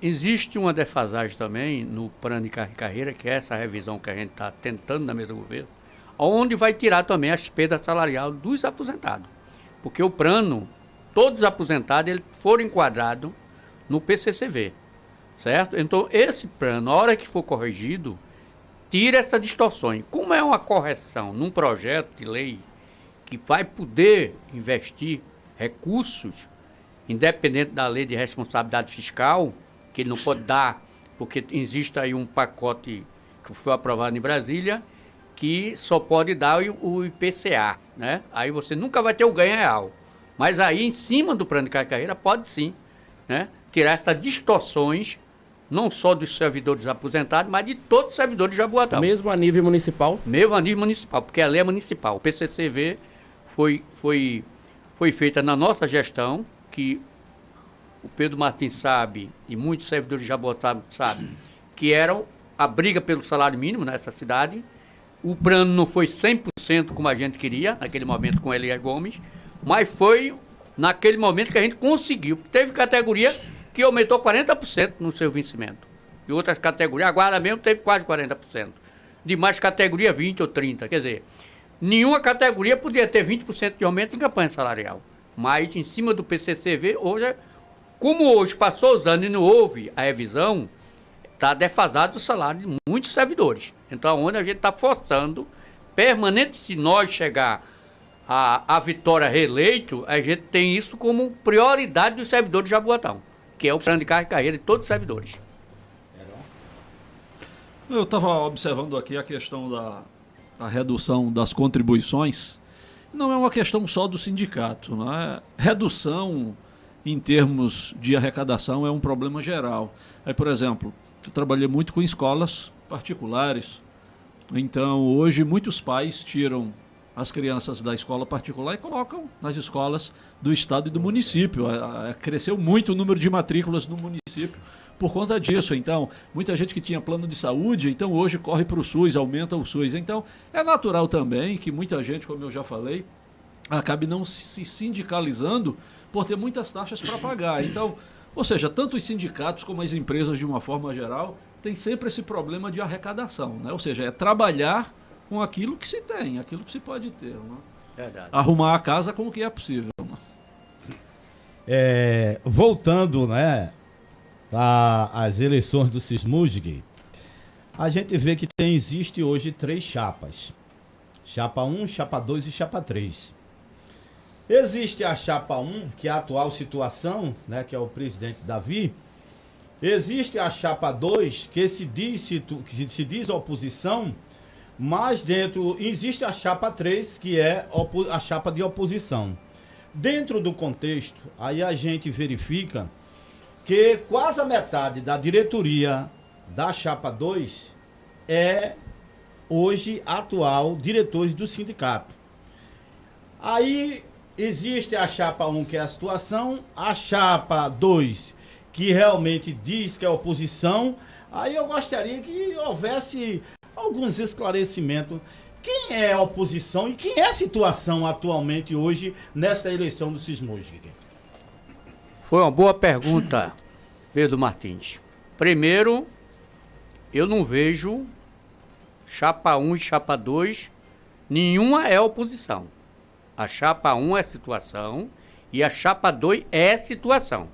existe uma defasagem também no plano de carreira, que é essa revisão que a gente está tentando na mesa do governo, onde vai tirar também as perdas salariais dos aposentados. Porque o plano, todos os aposentados, eles foram enquadrados no PCCV, certo? Então, esse plano, na hora que for corrigido, tira essas distorções. Como é uma correção num projeto de lei que vai poder investir recursos, independente da lei de responsabilidade fiscal, que ele não pode dar, porque existe aí um pacote que foi aprovado em Brasília, que só pode dar o IPCA, né? Aí você nunca vai ter o ganho real. Mas aí, em cima do plano de carreira, pode sim, né, tirar essas distorções, não só dos servidores aposentados, mas de todos os servidores de Jaboatão. Mesmo a nível municipal? Mesmo a nível municipal, porque a lei é municipal. O PCCV foi feita na nossa gestão, que o Pedro Martins sabe, e muitos servidores de Jaboatão sabem, que era a briga pelo salário mínimo nessa cidade. O plano não foi 100% como a gente queria, naquele momento com Elias Gomes, mas foi naquele momento que a gente conseguiu. Teve categoria que aumentou 40% no seu vencimento. E outras categorias, a guarda mesmo teve quase 40%. Demais categoria 20% ou 30%. Quer dizer, nenhuma categoria podia ter 20% de aumento em campanha salarial. Mas em cima do PCCV, hoje, como hoje passou os anos e não houve a revisão, está defasado o salário de muitos servidores. Então, onde a gente está forçando, permanente, se nós chegar a vitória reeleito, a gente tem isso como prioridade dos servidores de Jaboatão, que é o plano de carga e carreira de todos os servidores. Eu estava observando aqui a questão da redução das contribuições. Não é uma questão só do sindicato, não é? Redução em termos de arrecadação é um problema geral. Aí, por exemplo, eu trabalhei muito com escolas particulares. Então, hoje, muitos pais tiram as crianças da escola particular e colocam nas escolas do estado e do município. Cresceu muito o número de matrículas no município por conta disso. Então, muita gente que tinha plano de saúde, então hoje corre para o SUS, aumenta o SUS. Então, é natural também que muita gente, como eu já falei, acabe não se sindicalizando por ter muitas taxas para pagar. Então, ou seja, tanto os sindicatos como as empresas, de uma forma geral, têm sempre esse problema de arrecadação, né? Ou seja, é trabalhar com aquilo que se tem, aquilo que se pode ter. Né? Verdade. Arrumar a casa com o que é possível. Né? Voltando, né, às eleições do Sismúdig, a gente vê que existe hoje 3 chapas. Chapa 1, chapa 2 e chapa 3. Existe a chapa 1, que é a atual situação, né, que é o presidente Davi. Existe a chapa 2, que se diz oposição, mas dentro existe a chapa 3, que é a chapa de oposição. Dentro do contexto, aí a gente verifica que quase a metade da diretoria da chapa 2 é hoje atual diretores do sindicato. Aí existe a chapa 1, que é a situação, a chapa 2, que realmente diz que é oposição. Aí eu gostaria que houvesse alguns esclarecimentos. Quem é a oposição e quem é a situação atualmente hoje nessa eleição do Sismúdig? Foi uma boa pergunta, Pedro Martins. Primeiro, eu não vejo chapa 1 e chapa 2, nenhuma é oposição. A chapa 1 é situação e a chapa 2 é situação.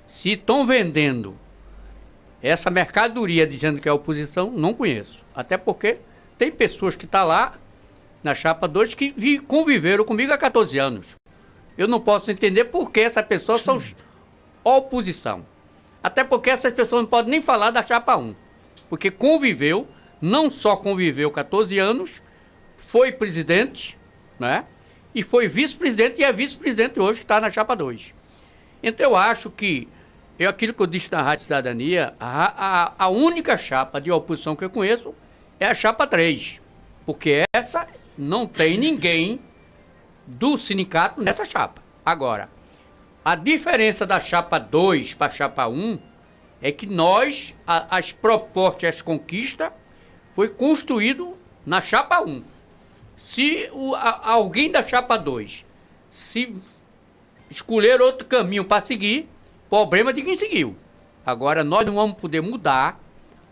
Se estão vendendo essa mercadoria dizendo que é oposição, não conheço. Até porque tem pessoas que estão lá na chapa 2 que conviveram comigo há 14 anos. Eu não posso entender por que essas pessoas são oposição. Até porque essas pessoas não podem nem falar da chapa 1. Porque conviveu, não só conviveu 14 anos, foi presidente, né? E foi vice-presidente e é vice-presidente hoje que está na chapa 2. Então eu acho que, aquilo que eu disse na Rádio Cidadania, a única chapa de oposição que eu conheço é a chapa 3. Porque essa não tem ninguém do sindicato nessa chapa. Agora, a diferença da chapa 2 para a chapa 1 é que nós, as propostas, as conquistas, foi construído na chapa 1. Se alguém da chapa 2 se escolher outro caminho para seguir, problema de quem seguiu. Agora, nós não vamos poder mudar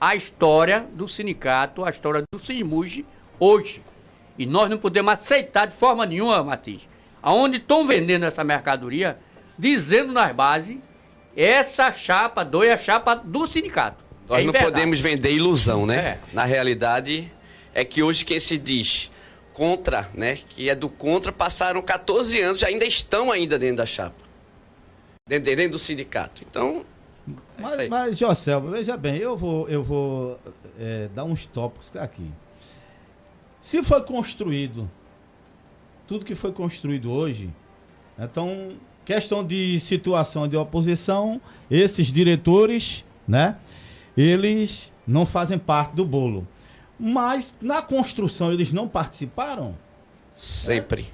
a história do sindicato, a história do Sismúdig hoje. E nós não podemos aceitar de forma nenhuma, Martins, aonde estão vendendo essa mercadoria, dizendo nas bases, essa chapa 2 é a chapa do sindicato. Nós não podemos vender ilusão, né? Na realidade, é que hoje quem se diz contra, né, que é do contra, passaram 14 anos, ainda estão dentro da chapa, dentro do sindicato. Então, mas Jocelyn, veja bem, eu vou dar uns tópicos aqui. Se foi construído, tudo que foi construído hoje, então, questão de situação de oposição, esses diretores, né, eles não fazem parte do bolo. Mas na construção eles não participaram? Sempre.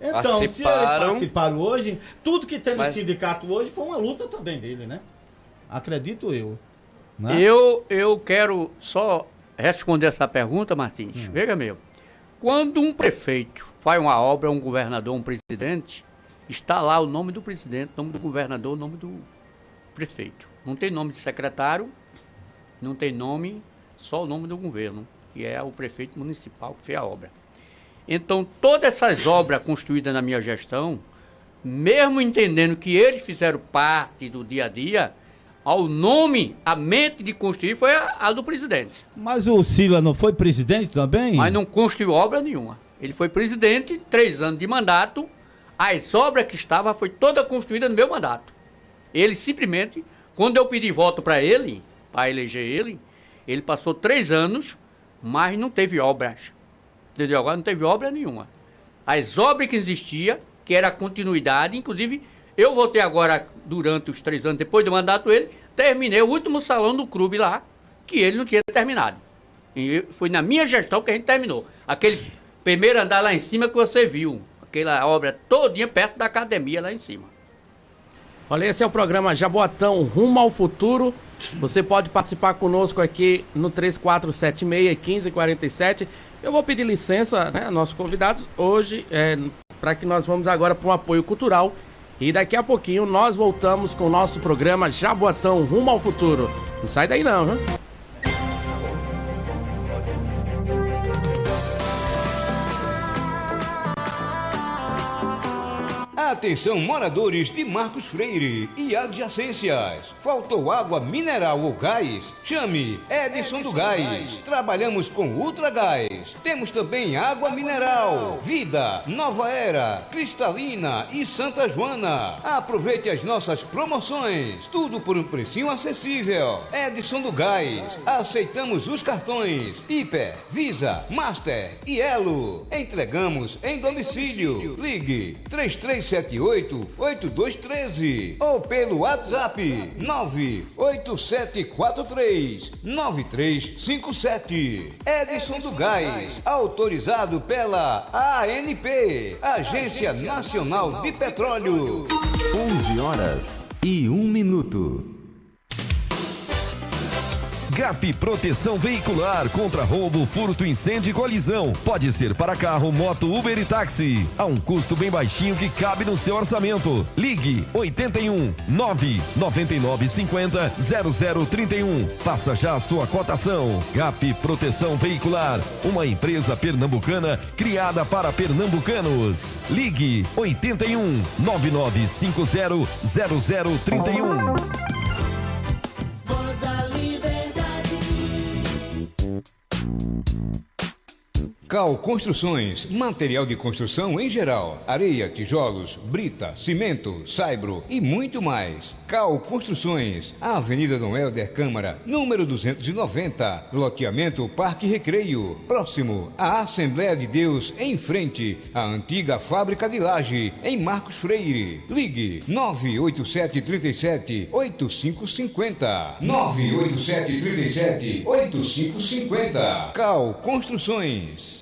Então, se eles participaram hoje, tudo que tem no sindicato hoje foi uma luta também dele, né? Acredito eu. Né? Eu quero só responder essa pergunta, Martins. Veja, quando um prefeito faz uma obra, um governador, um presidente, está lá o nome do presidente, o nome do governador, o nome do prefeito. Não tem nome de secretário, não tem nome, só o nome do governo, que é o prefeito municipal que fez a obra. Então, todas essas obras construídas na minha gestão, mesmo entendendo que eles fizeram parte do dia a dia, ao nome, a mente de construir foi a do presidente. Mas o Sila não foi presidente também? Mas não construiu obra nenhuma. Ele foi presidente, 3 anos de mandato, as obras que estavam foi toda construída no meu mandato. Ele simplesmente, quando eu pedi voto para ele, para eleger ele, ele passou 3 anos, mas não teve obras. Entendeu? Agora não teve obra nenhuma. As obras que existiam, que era a continuidade, inclusive eu votei agora, durante os 3 anos, depois do mandato dele, terminei o último salão do clube lá, que ele não tinha terminado. E foi na minha gestão que a gente terminou. Aquele primeiro andar lá em cima que você viu, aquela obra todinha perto da academia lá em cima. Olha, esse é o programa Jaboatão Rumo ao Futuro. Você pode participar conosco aqui no 3476-1547. Eu vou pedir licença, né, aos nossos convidados hoje, para que nós vamos agora para um apoio cultural. E daqui a pouquinho nós voltamos com o nosso programa Jaboatão Rumo ao Futuro. Não sai daí não, né? Atenção, moradores de Marcos Freire e adjacências. Faltou água mineral ou gás? Chame Edson do Gás. Trabalhamos com Ultra Gás. Temos também água mineral, Vida, Nova Era, Cristalina e Santa Joana. Aproveite as nossas promoções. Tudo por um precinho acessível. Edson do Gás. Aceitamos os cartões Hiper, Visa, Master e Elo. Entregamos em domicílio. Ligue 3378-8213 ou pelo WhatsApp 98743-9357. Edson do Gás, autorizado pela ANP, Agência Nacional de Petróleo. 11h01. GAP Proteção Veicular contra roubo, furto, incêndio e colisão. Pode ser para carro, moto, Uber e táxi. A um custo bem baixinho que cabe no seu orçamento. Ligue 81 999 50 0031. Faça já a sua cotação. GAP Proteção Veicular, uma empresa pernambucana criada para pernambucanos. Ligue 81 9950 0031. Cal Construções, material de construção em geral, areia, tijolos, brita, cimento, saibro e muito mais. Cal Construções, Avenida Dom Helder Câmara, número 290, loteamento Parque Recreio, próximo à Assembleia de Deus, em frente à antiga fábrica de laje, em Marcos Freire. Ligue 98737-8550, 98737-8550. Cal Construções.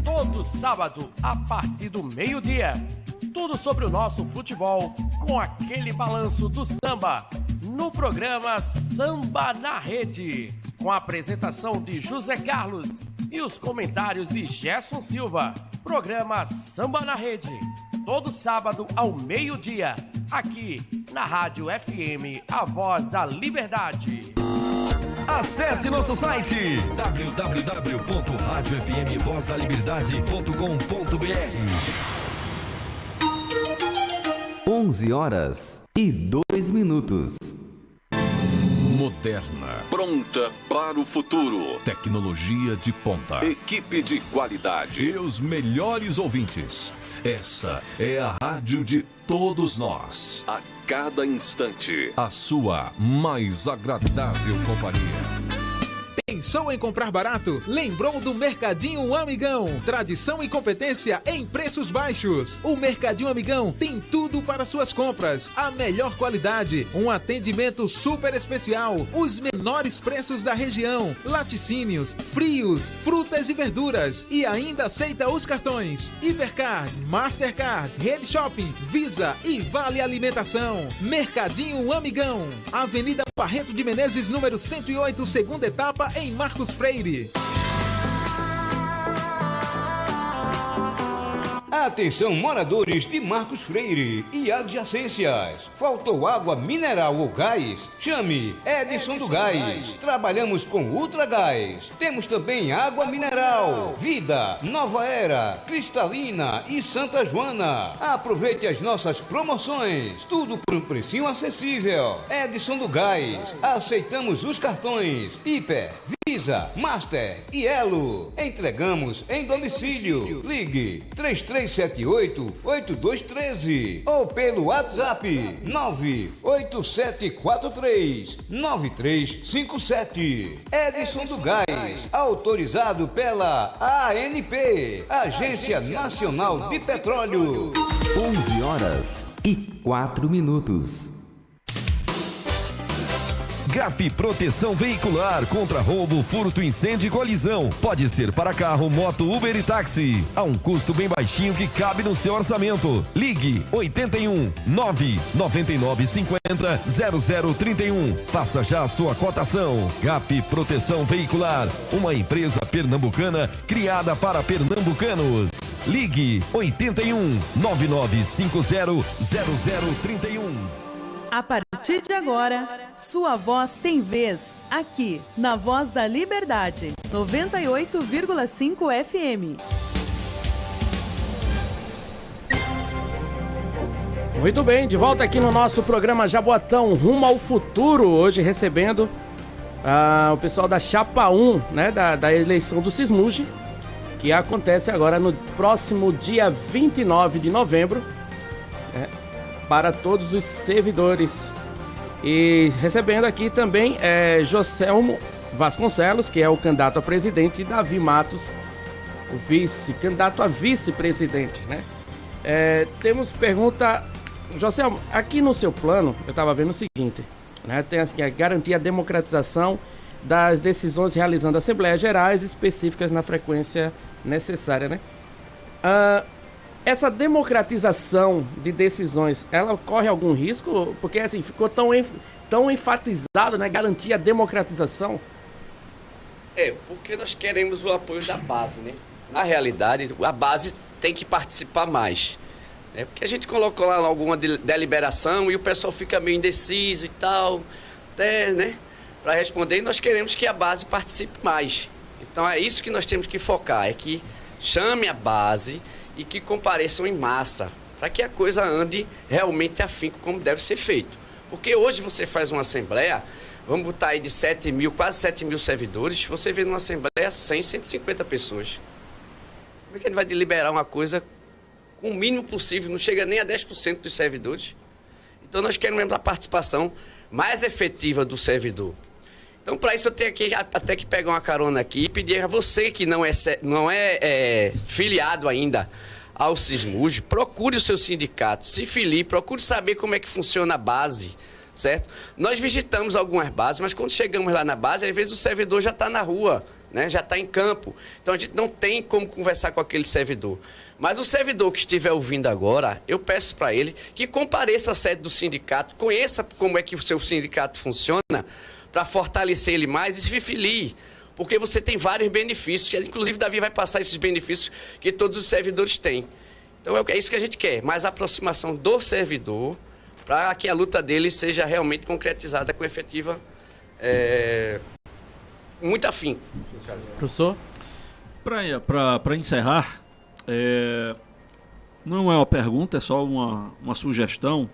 Todo sábado, a partir do meio-dia, tudo sobre o nosso futebol, com aquele balanço do samba, no programa Samba na Rede, com a apresentação de José Carlos e os comentários de Gerson Silva. Programa Samba na Rede, todo sábado ao meio-dia, aqui na Rádio FM, a Voz da Liberdade. Acesse nosso site www.radiofmvozdaliberdade.com.br. 11h02. Moderna, pronta para o futuro. Tecnologia de ponta, equipe de qualidade e os melhores ouvintes. Essa é a rádio de todos nós. A cada instante, a sua mais agradável companhia. Pensou em comprar barato? Lembrou do Mercadinho Amigão. Tradição e competência em preços baixos. O Mercadinho Amigão tem tudo para suas compras. A melhor qualidade, um atendimento super especial, os menores preços da região, laticínios, frios, frutas e verduras. E ainda aceita os cartões Hipercard, Mastercard, Rede Shopping, Visa e Vale Alimentação. Mercadinho Amigão, Avenida Barreto de Menezes, número 108, segunda etapa, em Marcos Freire. Atenção, moradores de Marcos Freire e adjacências. Faltou água mineral ou gás? Chame Edson do Gás. Trabalhamos com Ultra Gás. Temos também água mineral, Vida, Nova Era, Cristalina e Santa Joana. Aproveite as nossas promoções. Tudo por um precinho acessível. Edson do Gás. Aceitamos os cartões Hiper, Visa, Master e Elo. Entregamos em domicílio. Ligue 3378-8213 ou pelo WhatsApp 98743-9357. Edson do Gás, autorizado pela ANP, Agência Nacional de Petróleo. 11h04. GAP Proteção Veicular contra roubo, furto, incêndio e colisão. Pode ser para carro, moto, Uber e táxi. A um custo bem baixinho que cabe no seu orçamento. Ligue 81 999 50 0031. Faça já a sua cotação. GAP Proteção Veicular, uma empresa pernambucana criada para pernambucanos. Ligue 81 9950 0031. A partir de agora, sua voz tem vez aqui na Voz da Liberdade, 98,5 FM. Muito bem, de volta aqui no nosso programa Jaboatão Rumo ao Futuro, hoje recebendo o pessoal da Chapa 1, né, da eleição do Sismuge, que acontece agora no próximo dia 29 de novembro, para todos os servidores. E recebendo aqui também Joselmo Vasconcelos, que é o candidato a presidente, e Davi Matos, o candidato a vice-presidente, né? Temos pergunta, Joselmo, aqui no seu plano, eu estava vendo o seguinte, né? Tem assim, a garantir a democratização das decisões realizando assembleias gerais específicas na frequência necessária, né? Essa democratização de decisões, ela corre algum risco? Porque assim, ficou tão enfatizado, né? Garantir a democratização. Porque nós queremos o apoio da base, né? Na realidade, a base tem que participar mais. Porque a gente colocou lá alguma deliberação e o pessoal fica meio indeciso e tal, né? Para responder, e nós queremos que a base participe mais. Então é isso que nós temos que focar, é que chame a base e que compareçam em massa, para que a coisa ande realmente afinco como deve ser feito. Porque hoje você faz uma assembleia, vamos botar aí de 7 mil, quase 7 mil servidores, você vê numa assembleia 100, 150 pessoas. Como é que a gente vai deliberar uma coisa com o mínimo possível, não chega nem a 10% dos servidores? Então nós queremos a participação mais efetiva do servidor. Então, para isso, eu tenho até que pegar uma carona aqui e pedir a você que não é filiado ainda ao Sismuge, procure o seu sindicato, se filie, procure saber como é que funciona a base, certo? Nós visitamos algumas bases, mas quando chegamos lá na base, às vezes o servidor já está na rua, né? Já está em campo. Então, a gente não tem como conversar com aquele servidor. Mas o servidor que estiver ouvindo agora, eu peço para ele que compareça à sede do sindicato, conheça como é que o seu sindicato funciona, para fortalecer ele mais e se filie, porque você tem vários benefícios, que inclusive Davi vai passar esses benefícios que todos os servidores têm. Então é isso que a gente quer, mais aproximação do servidor, para que a luta dele seja realmente concretizada com efetiva, muito afinco. Professor? Para encerrar, não é uma pergunta, é só uma sugestão.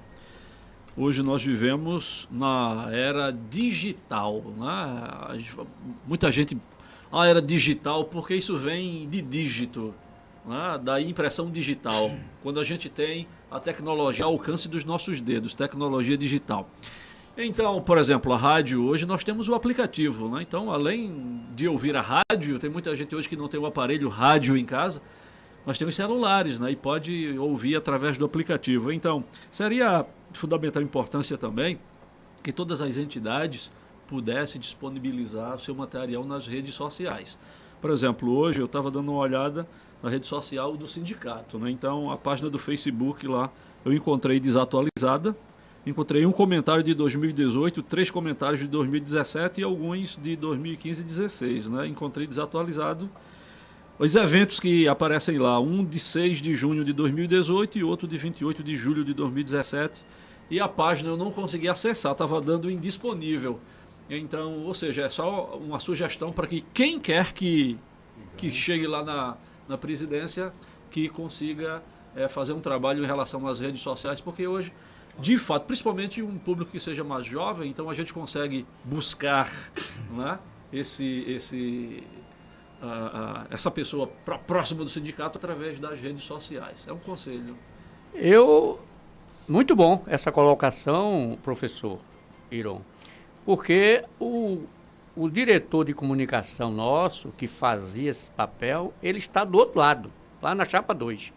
Hoje nós vivemos na era digital, né? Muita gente, a era digital, porque isso vem de dígito, né? Da impressão digital, quando a gente tem a tecnologia ao alcance dos nossos dedos, tecnologia digital. Então, por exemplo, a rádio, hoje nós temos o aplicativo, né? Então, além de ouvir a rádio, tem muita gente hoje que não tem o aparelho rádio em casa, nós temos celulares, né? E pode ouvir através do aplicativo. Então, seria de fundamental importância também que todas as entidades pudessem disponibilizar seu material nas redes sociais. Por exemplo, hoje eu estava dando uma olhada na rede social do sindicato, né? Então, a página do Facebook lá eu encontrei desatualizada, encontrei um comentário de 2018, 3 comentários de 2017 e alguns de 2015 e 2016, né? Encontrei desatualizado os eventos que aparecem lá, um de 6 de junho de 2018 e outro de 28 de julho de 2017. E a página eu não consegui acessar, estava dando indisponível. Então, ou seja, é só uma sugestão para que quem quer que chegue lá na presidência, que consiga fazer um trabalho em relação às redes sociais, porque hoje, de fato, principalmente um público que seja mais jovem, então a gente consegue buscar, né, essa pessoa próxima do sindicato através das redes sociais. É um conselho. Muito bom essa colocação, professor Iron, porque o diretor de comunicação nosso, que fazia esse papel, ele está do outro lado, lá na Chapa 2.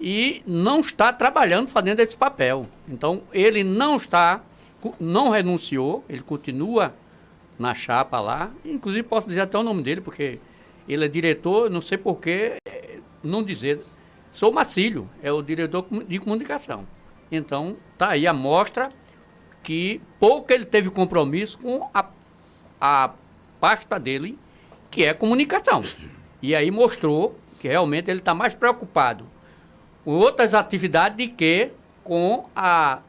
E não está trabalhando, fazendo esse papel. Então, ele não renunciou, ele continua na chapa lá. Inclusive, posso dizer até o nome dele, porque ele é diretor, não sei porquê, não dizer. Sou Marcílio, é o diretor de comunicação. Então, tá aí a mostra que pouco ele teve compromisso com a pasta dele, que é comunicação. E aí mostrou que realmente ele está mais preocupado com outras atividades do que com a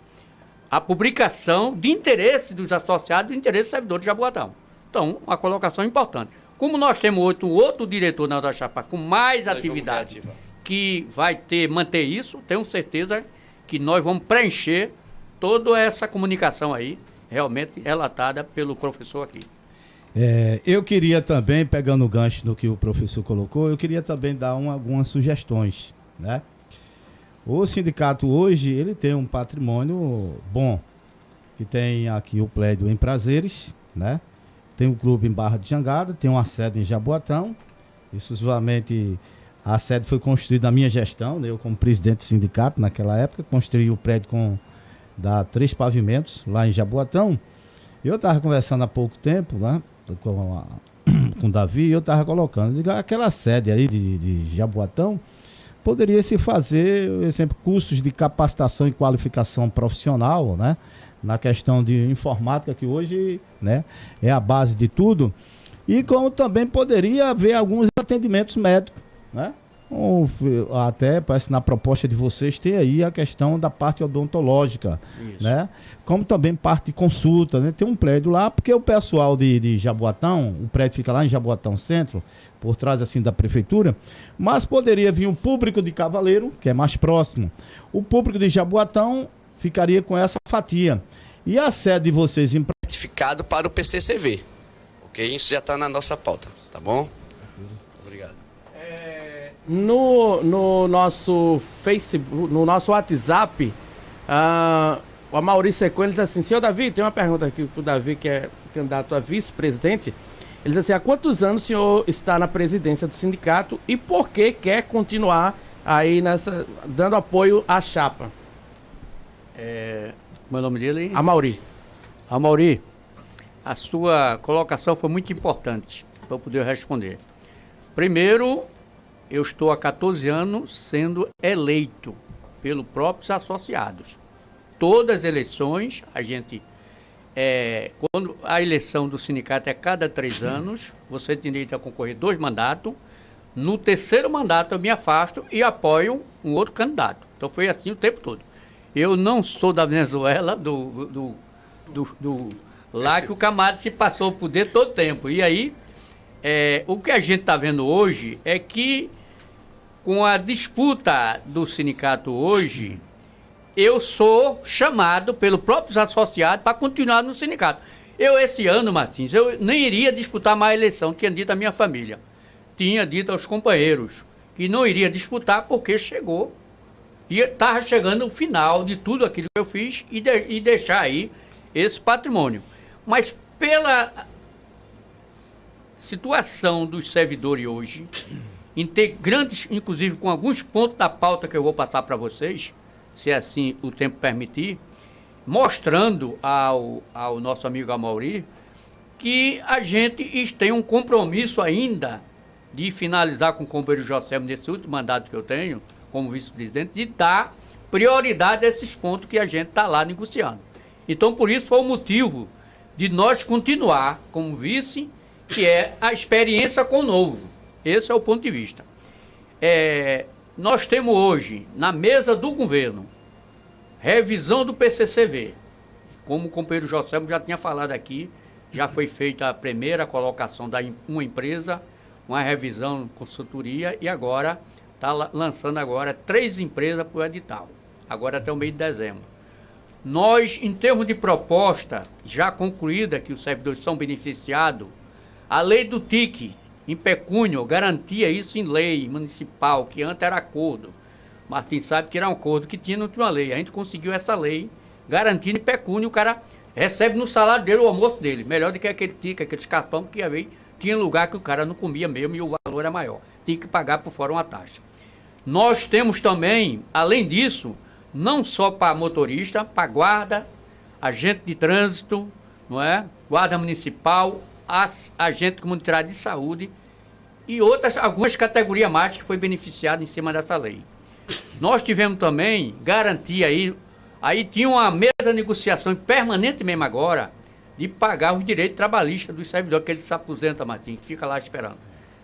publicação de interesse dos associados e interesse dos servidores de Jaboatão. Então, uma colocação importante. Como nós temos outro diretor na nossa chapa com mais atividade que vai manter isso, tenho certeza que nós vamos preencher toda essa comunicação aí, realmente relatada pelo professor aqui. Eu queria também, pegando o gancho no que o professor colocou, eu queria também dar algumas sugestões, né? O sindicato hoje, ele tem um patrimônio bom, que tem aqui o prédio em Prazeres, né? Tem o clube em Barra de Jangada, tem uma sede em Jaboatão, exclusivamente a sede foi construída na minha gestão, né? Eu como presidente do sindicato naquela época, construí o prédio dá 3 pavimentos lá em Jaboatão. Eu estava conversando há pouco tempo, né? Com o Davi, eu estava colocando, aquela sede aí de Jaboatão, poderia se fazer, por exemplo, cursos de capacitação e qualificação profissional, né? Na questão de informática, que hoje, né, é a base de tudo. E como também poderia haver alguns atendimentos médicos, né? Até parece na proposta de vocês tem aí a questão da parte odontológica, né? Como também parte de consulta, né? Tem um prédio lá, porque o pessoal de Jaboatão, o prédio fica lá em Jaboatão Centro, por trás assim da prefeitura, mas poderia vir um público de Cavaleiro, que é mais próximo. O público de Jaboatão ficaria com essa fatia. E a sede de vocês certificado para o PCCV. Ok? Isso já está na nossa pauta, tá bom? Obrigado. No nosso Facebook, no nosso WhatsApp, o Amaury Secone diz assim: senhor Davi, tem uma pergunta aqui para o Davi, que é candidato a vice-presidente. Ele diz assim: há quantos anos o senhor está na presidência do sindicato e por que quer continuar aí dando apoio à chapa? Meu nome dele? Amaury. Amaury, a sua colocação foi muito importante para eu poder responder. Primeiro, eu estou há 14 anos sendo eleito pelos próprios associados. Todas as eleições, a gente... quando a eleição do sindicato é cada 3 anos, você tem direito a concorrer 2 mandatos. No 3º mandato eu me afasto e apoio um outro candidato. Então foi assim o tempo todo. Eu não sou da Venezuela, lá que o camarada se passou o poder todo o tempo. E aí, o que a gente está vendo hoje é que, com a disputa do sindicato hoje, eu sou chamado pelos próprios associados para continuar no sindicato. Esse ano, Martins, eu nem iria disputar mais a eleição, tinha dito à minha família. Tinha dito aos companheiros que não iria disputar porque chegou, e estava chegando o final de tudo aquilo que eu fiz e deixar aí esse patrimônio. Mas pela situação dos servidores hoje, em ter grandes, inclusive com alguns pontos da pauta que eu vou passar para vocês, se assim o tempo permitir, mostrando ao nosso amigo Amaury que a gente tem um compromisso ainda de finalizar com o companheiro José nesse último mandato que eu tenho, como vice-presidente, de dar prioridade a esses pontos que a gente está lá negociando. Então, por isso foi o motivo de nós continuar como vice, que é a experiência com o novo. Esse é o ponto de vista. Nós temos hoje, na mesa do governo, revisão do PCCV. Como o companheiro José já tinha falado aqui, já foi feita a primeira colocação da uma empresa, uma revisão, consultoria, e agora está lançando agora 3 empresas para o edital, agora até o mês de dezembro. Nós, em termos de proposta, já concluída, que os servidores são beneficiados A lei do TIC, em pecúnio, garantia isso em lei municipal, que antes era acordo. Martins sabe que era um acordo que tinha, não tinha uma lei. A gente conseguiu essa lei, garantindo em pecúnio, o cara recebe no salário dele o almoço dele. Melhor do que aquele TIC, aqueles cartão que ia ver, tinha lugar que o cara não comia mesmo e o valor era maior. Tinha que pagar por fora uma taxa. Nós temos também, além disso, não só para motorista, para guarda, agente de trânsito, não é? Guarda municipal, agente comunitário de saúde e algumas categorias mais que foi beneficiado em cima dessa lei. Nós tivemos também garantia aí tinha uma mesa de negociação permanente mesmo agora, de pagar os direitos trabalhistas dos servidores, que eles se aposentam, Martim, que fica lá esperando.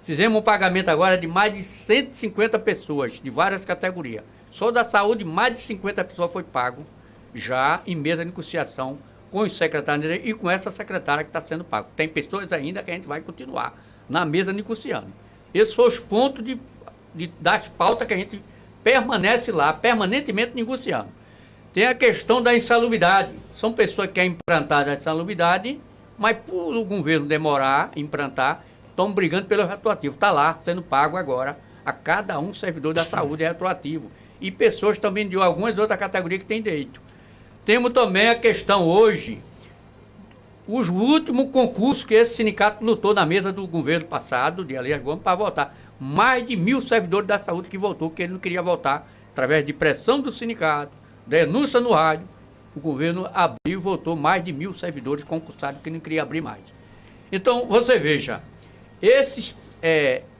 Fizemos um pagamento agora de mais de 150 pessoas, de várias categorias. Só da saúde, mais de 50 pessoas foi pago, já em mesa de negociação, com os secretários e com essa secretária que está sendo pago. Tem pessoas ainda que a gente vai continuar na mesa negociando. Esses são os pontos das pautas que a gente permanece lá, permanentemente negociando. Tem a questão da insalubridade. São pessoas que querem implantar a insalubridade, mas por o governo demorar a implantar, estão brigando pelo retroativo. Está lá, sendo pago agora, a cada um servidor da saúde retroativo. E pessoas também de algumas outras categorias que têm direito. Temos também a questão hoje, os últimos concursos que esse sindicato lutou na mesa do governo passado, de Elias Gomes, para votar. Mais de 1.000 servidores da saúde que votou, porque ele não queria votar, através de pressão do sindicato, denúncia no rádio, o governo abriu e votou mais de 1.000 servidores concursados que não queria abrir mais. Então, você veja,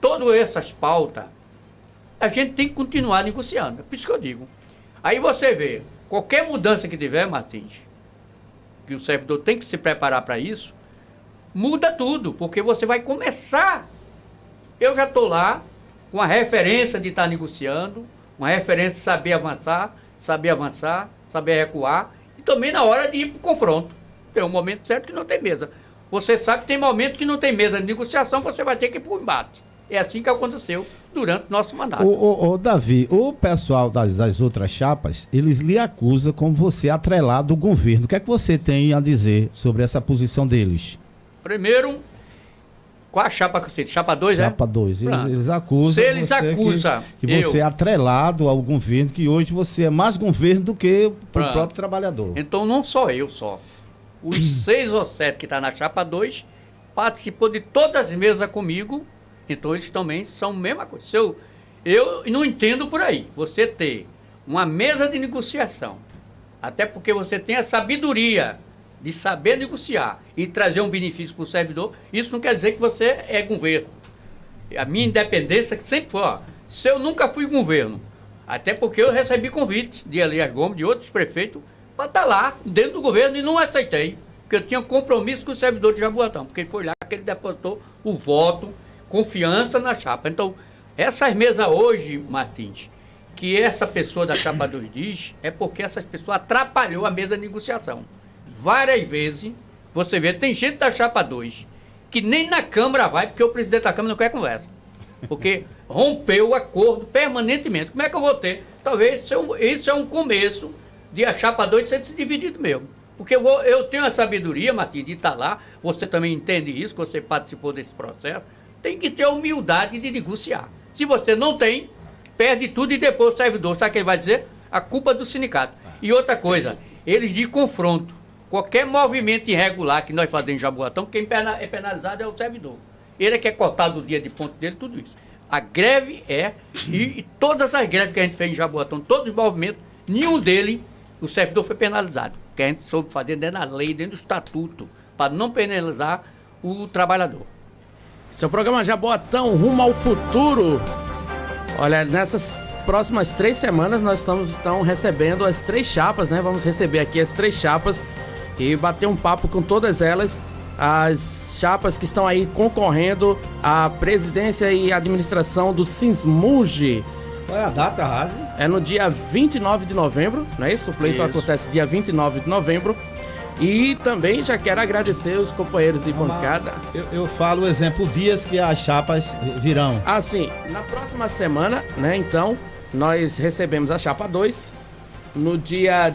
todas essas pautas, a gente tem que continuar negociando, é por isso que eu digo. Aí você vê, qualquer mudança que tiver, Martins, que o servidor tem que se preparar para isso, muda tudo, porque você vai começar. Eu já estou lá com a referência de estar negociando, uma referência de saber avançar, saber recuar, e também na hora de ir para o confronto. Tem um momento certo que não tem mesa. Você sabe que tem momento que não tem mesa de negociação, você vai ter que ir para o embate. É assim que aconteceu durante o nosso mandato. Davi, o pessoal das outras chapas, eles lhe acusam como você atrelado ao governo. O que é que você tem a dizer sobre essa posição deles? Primeiro, qual a chapa que você... Chapa 2, né? Chapa 2. Eles acusam... Se eles acusam... Que você é atrelado ao governo, que hoje você é mais governo do que o próprio trabalhador. Então não só eu só. Os 6 ou 7 que estão na chapa 2 participou de todas as mesas comigo. Então eles também são a mesma coisa. Eu não entendo por aí. Você ter uma mesa de negociação, até porque você tem a sabedoria de saber negociar e trazer um benefício para o servidor, isso não quer dizer que você é governo. A minha independência sempre foi, se eu nunca fui governo, até porque eu recebi convite de Elias Gomes, de outros prefeitos, para estar lá dentro do governo e não aceitei, porque eu tinha compromisso com o servidor de Jaboatão, porque foi lá que ele depositou o voto, confiança na chapa. Então, essas mesas hoje, Martins, que essa pessoa da chapa 2 diz, é porque essas pessoas atrapalhou a mesa de negociação. Várias vezes, você vê, tem gente da chapa 2 que nem na Câmara vai, porque o presidente da Câmara não quer conversa. Porque rompeu o acordo permanentemente. Como é que eu vou ter? Talvez isso é um começo de a chapa 2 ser se dividido mesmo. Porque eu tenho a sabedoria, Martins, de estar lá, você também entende isso, que você participou desse processo, tem que ter a humildade de negociar. Se você não tem, perde tudo e depois o servidor, sabe o que ele vai dizer? A culpa é do sindicato. E outra coisa, eles de confronto. Qualquer movimento irregular que nós fazemos em Jaboatão, quem é penalizado é o servidor. Ele é que é cotado o dia de ponto dele, tudo isso. A greve e todas as greves que a gente fez em Jaboatão, todos os movimentos, nenhum deles, o servidor foi penalizado. Que a gente soube fazer dentro da lei, dentro do estatuto, para não penalizar o trabalhador. Seu programa Jaboatão, rumo ao futuro. Olha, nessas próximas 3 semanas nós estamos recebendo as 3 chapas, né? Vamos receber aqui as 3 chapas e bater um papo com todas elas. As chapas que estão aí concorrendo à presidência e administração do Sinsmuge. Qual é a data, Razi? É no dia 29 de novembro, não é isso? O pleito acontece dia 29 de novembro. E também já quero agradecer os companheiros de bancada. Eu falo o exemplo, dias que as chapas virão. Sim, na próxima semana, né, então, nós recebemos a chapa 2. No dia...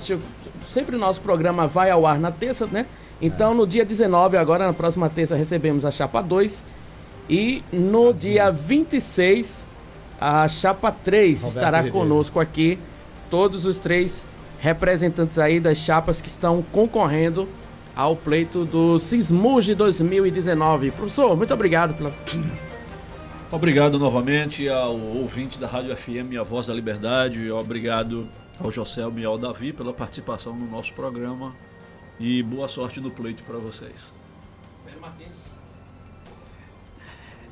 Sempre o nosso programa vai ao ar na terça, né? Então, no dia 19, agora na próxima terça, recebemos a chapa 2. E no dia 26, a chapa 3 Roberto estará Ribeiro. conosco aqui. Todos os 3 representantes aí das chapas que estão concorrendo ao pleito do Sismuge 2019. Professor, muito obrigado pela... Obrigado novamente ao ouvinte da Rádio FM, a Voz da Liberdade. Obrigado ao Joselmo e ao Davi pela participação no nosso programa. E boa sorte no pleito para vocês.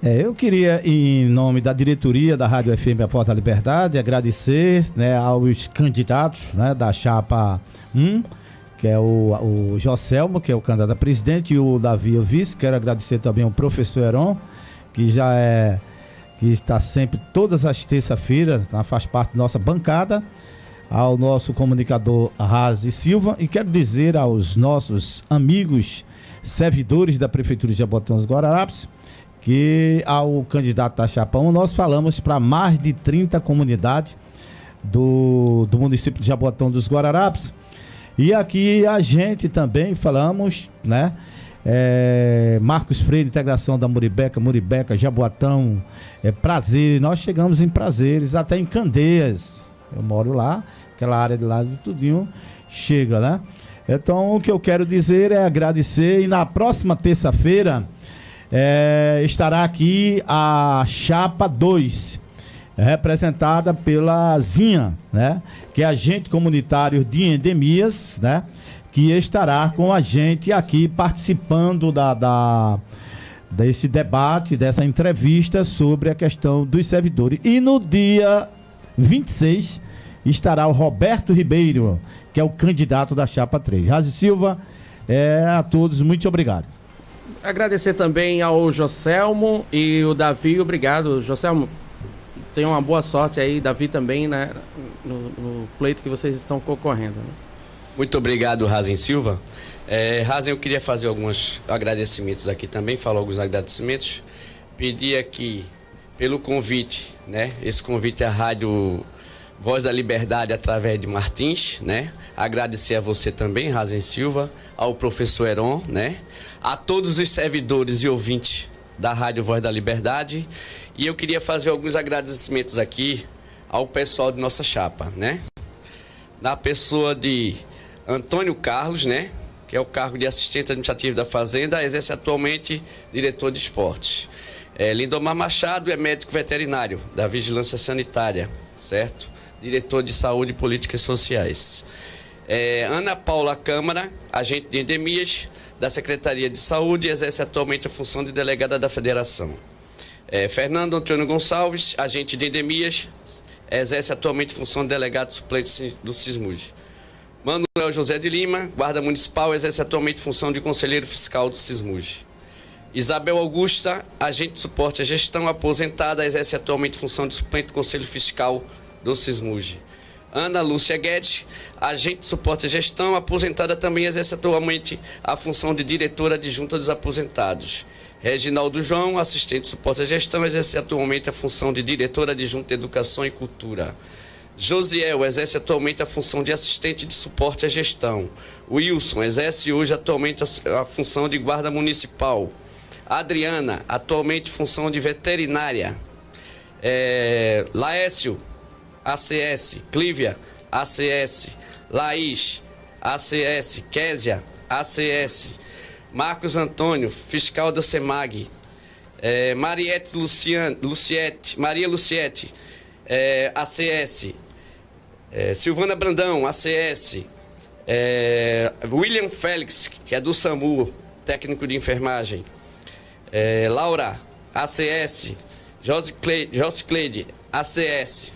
Eu queria, em nome da diretoria da Rádio FM A Voz da Liberdade, agradecer, né, aos candidatos, né, da chapa 1, que é o Joselmo, que é o candidato a presidente, e o Davi, o vice. Quero agradecer também ao professor Heron, que está sempre, todas as terças-feiras, faz parte da nossa bancada, ao nosso comunicador Razi Silva, e quero dizer aos nossos amigos servidores da Prefeitura de Jabotão dos Guararapes, que ao candidato da chapa 1, nós falamos para mais de 30 comunidades do município de Jabotão dos Guararapes. E aqui a gente também falamos, né? Marcos Freire, integração da Muribeca, Jaboatão, Prazeres. Nós chegamos em Prazeres, até em Candeias. Eu moro lá, aquela área de lá de tudinho chega, né? Então o que eu quero dizer é agradecer, e na próxima terça-feira estará aqui a chapa 2, representada pela Zinha, né? Que é agente comunitário de endemias, né? Que estará com a gente aqui participando desse debate, dessa entrevista sobre a questão dos servidores. E no dia 26 estará o Roberto Ribeiro, que é o candidato da chapa 3. Razi Silva, a todos, muito obrigado. Agradecer também ao Joselmo e o Davi. Obrigado, Joselmo. Tenha uma boa sorte aí, Davi, também, né, no pleito que vocês estão concorrendo, né? Muito obrigado, Razen Silva. Razen, eu queria fazer alguns agradecimentos aqui também, falar alguns agradecimentos. Pedir aqui pelo convite, né? Esse convite à Rádio Voz da Liberdade através de Martins, né? Agradecer a você também, Razen Silva, ao professor Heron, né? A todos os servidores e ouvintes da Rádio Voz da Liberdade. E eu queria fazer alguns agradecimentos aqui ao pessoal de nossa chapa, né? Na pessoa de Antônio Carlos, né? Que é o cargo de assistente administrativo da Fazenda, exerce atualmente diretor de esportes. Lindomar Machado é médico veterinário da Vigilância Sanitária, certo? Diretor de Saúde e Políticas Sociais. Ana Paula Câmara, agente de endemias da Secretaria de Saúde, exerce atualmente a função de delegada da Federação. Fernando Antônio Gonçalves, agente de endemias, exerce atualmente a função de delegado suplente do Sismuge. Manuel José de Lima, guarda municipal, exerce atualmente a função de conselheiro fiscal do Sismuge. Isabel Augusta, agente de suporte à gestão, aposentada, exerce atualmente a função de suplente do conselho fiscal do Sismuge. Ana Lúcia Guedes, agente de suporte à gestão, aposentada, também exerce atualmente a função de diretora adjunta dos aposentados. Reginaldo João, assistente de suporte à gestão, exerce atualmente a função de diretora adjunta de educação e cultura. Josiel exerce atualmente a função de assistente de suporte à gestão. Wilson exerce hoje atualmente a função de guarda municipal. Adriana, atualmente função de veterinária. Laécio, ACS. Clívia, ACS. Laís, ACS. Késia, ACS. Marcos Antônio, fiscal da SEMAG. Maria Luciete, ACS. Silvana Brandão, ACS. William Félix, que é do SAMU, técnico de enfermagem. Laura, ACS. Josicleide, ACS.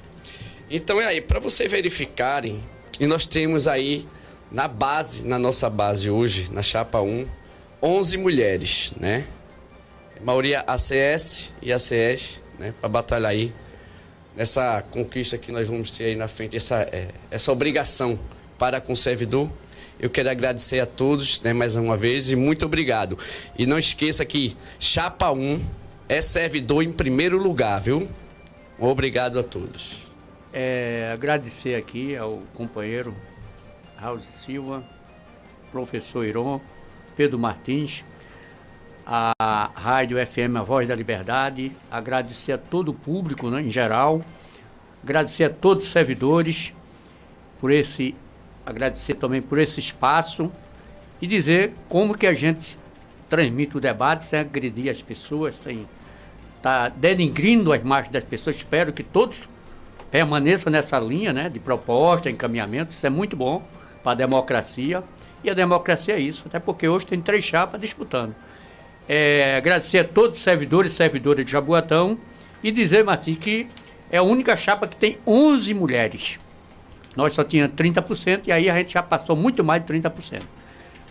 Então aí, para vocês verificarem que nós temos aí na nossa base hoje, na chapa 1, 11 mulheres, né? A maioria ACS e ACS, né? Para batalhar aí nessa conquista que nós vamos ter aí na frente, essa obrigação para com o servidor. Eu quero agradecer a todos, né, mais uma vez, e muito obrigado. E não esqueça que chapa 1 é servidor em primeiro lugar, viu? Obrigado a todos. Agradecer aqui ao companheiro Raul Silva, professor Iron, Pedro Martins, a Rádio FM A Voz da Liberdade, agradecer a todo o público, né, em geral, agradecer a todos os servidores, agradecer também por esse espaço e dizer como que a gente transmite o debate sem agredir as pessoas, sem estar denigrindo as imagens das pessoas. Espero que todos permaneçam nessa linha, né, de proposta, encaminhamento. Isso é muito bom para a democracia, e a democracia é isso, até porque hoje tem 3 chapas disputando. Agradecer a todos os servidores e servidoras de Jaboatão e dizer, Martins, que é a única chapa que tem 11 mulheres. Nós só tínhamos 30% e aí a gente já passou muito mais de 30%.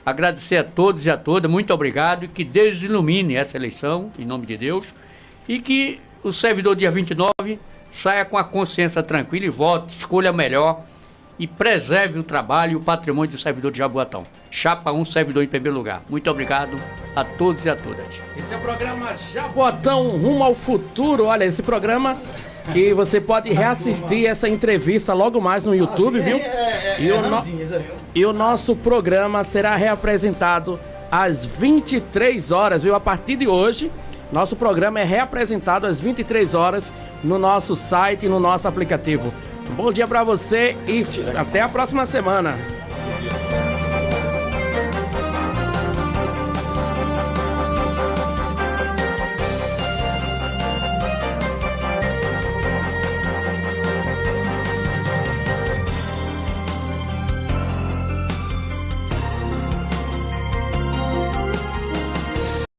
Agradecer a todos e a todas, muito obrigado, e que Deus ilumine essa eleição, em nome de Deus, e que o servidor dia 29 saia com a consciência tranquila e vote, escolha melhor e preserve o trabalho e o patrimônio do servidor de Jaboatão. Chapa 1, servidor em primeiro lugar. Muito obrigado a todos e a todas. Esse é o programa Jaboatão Rumo ao Futuro. Olha, esse programa que você pode reassistir essa entrevista logo mais no YouTube, viu? E o nosso programa será reapresentado às 23 horas, viu? A partir de hoje, nosso programa é reapresentado às 23 horas no nosso site e no nosso aplicativo. Um bom dia para você e até a próxima semana.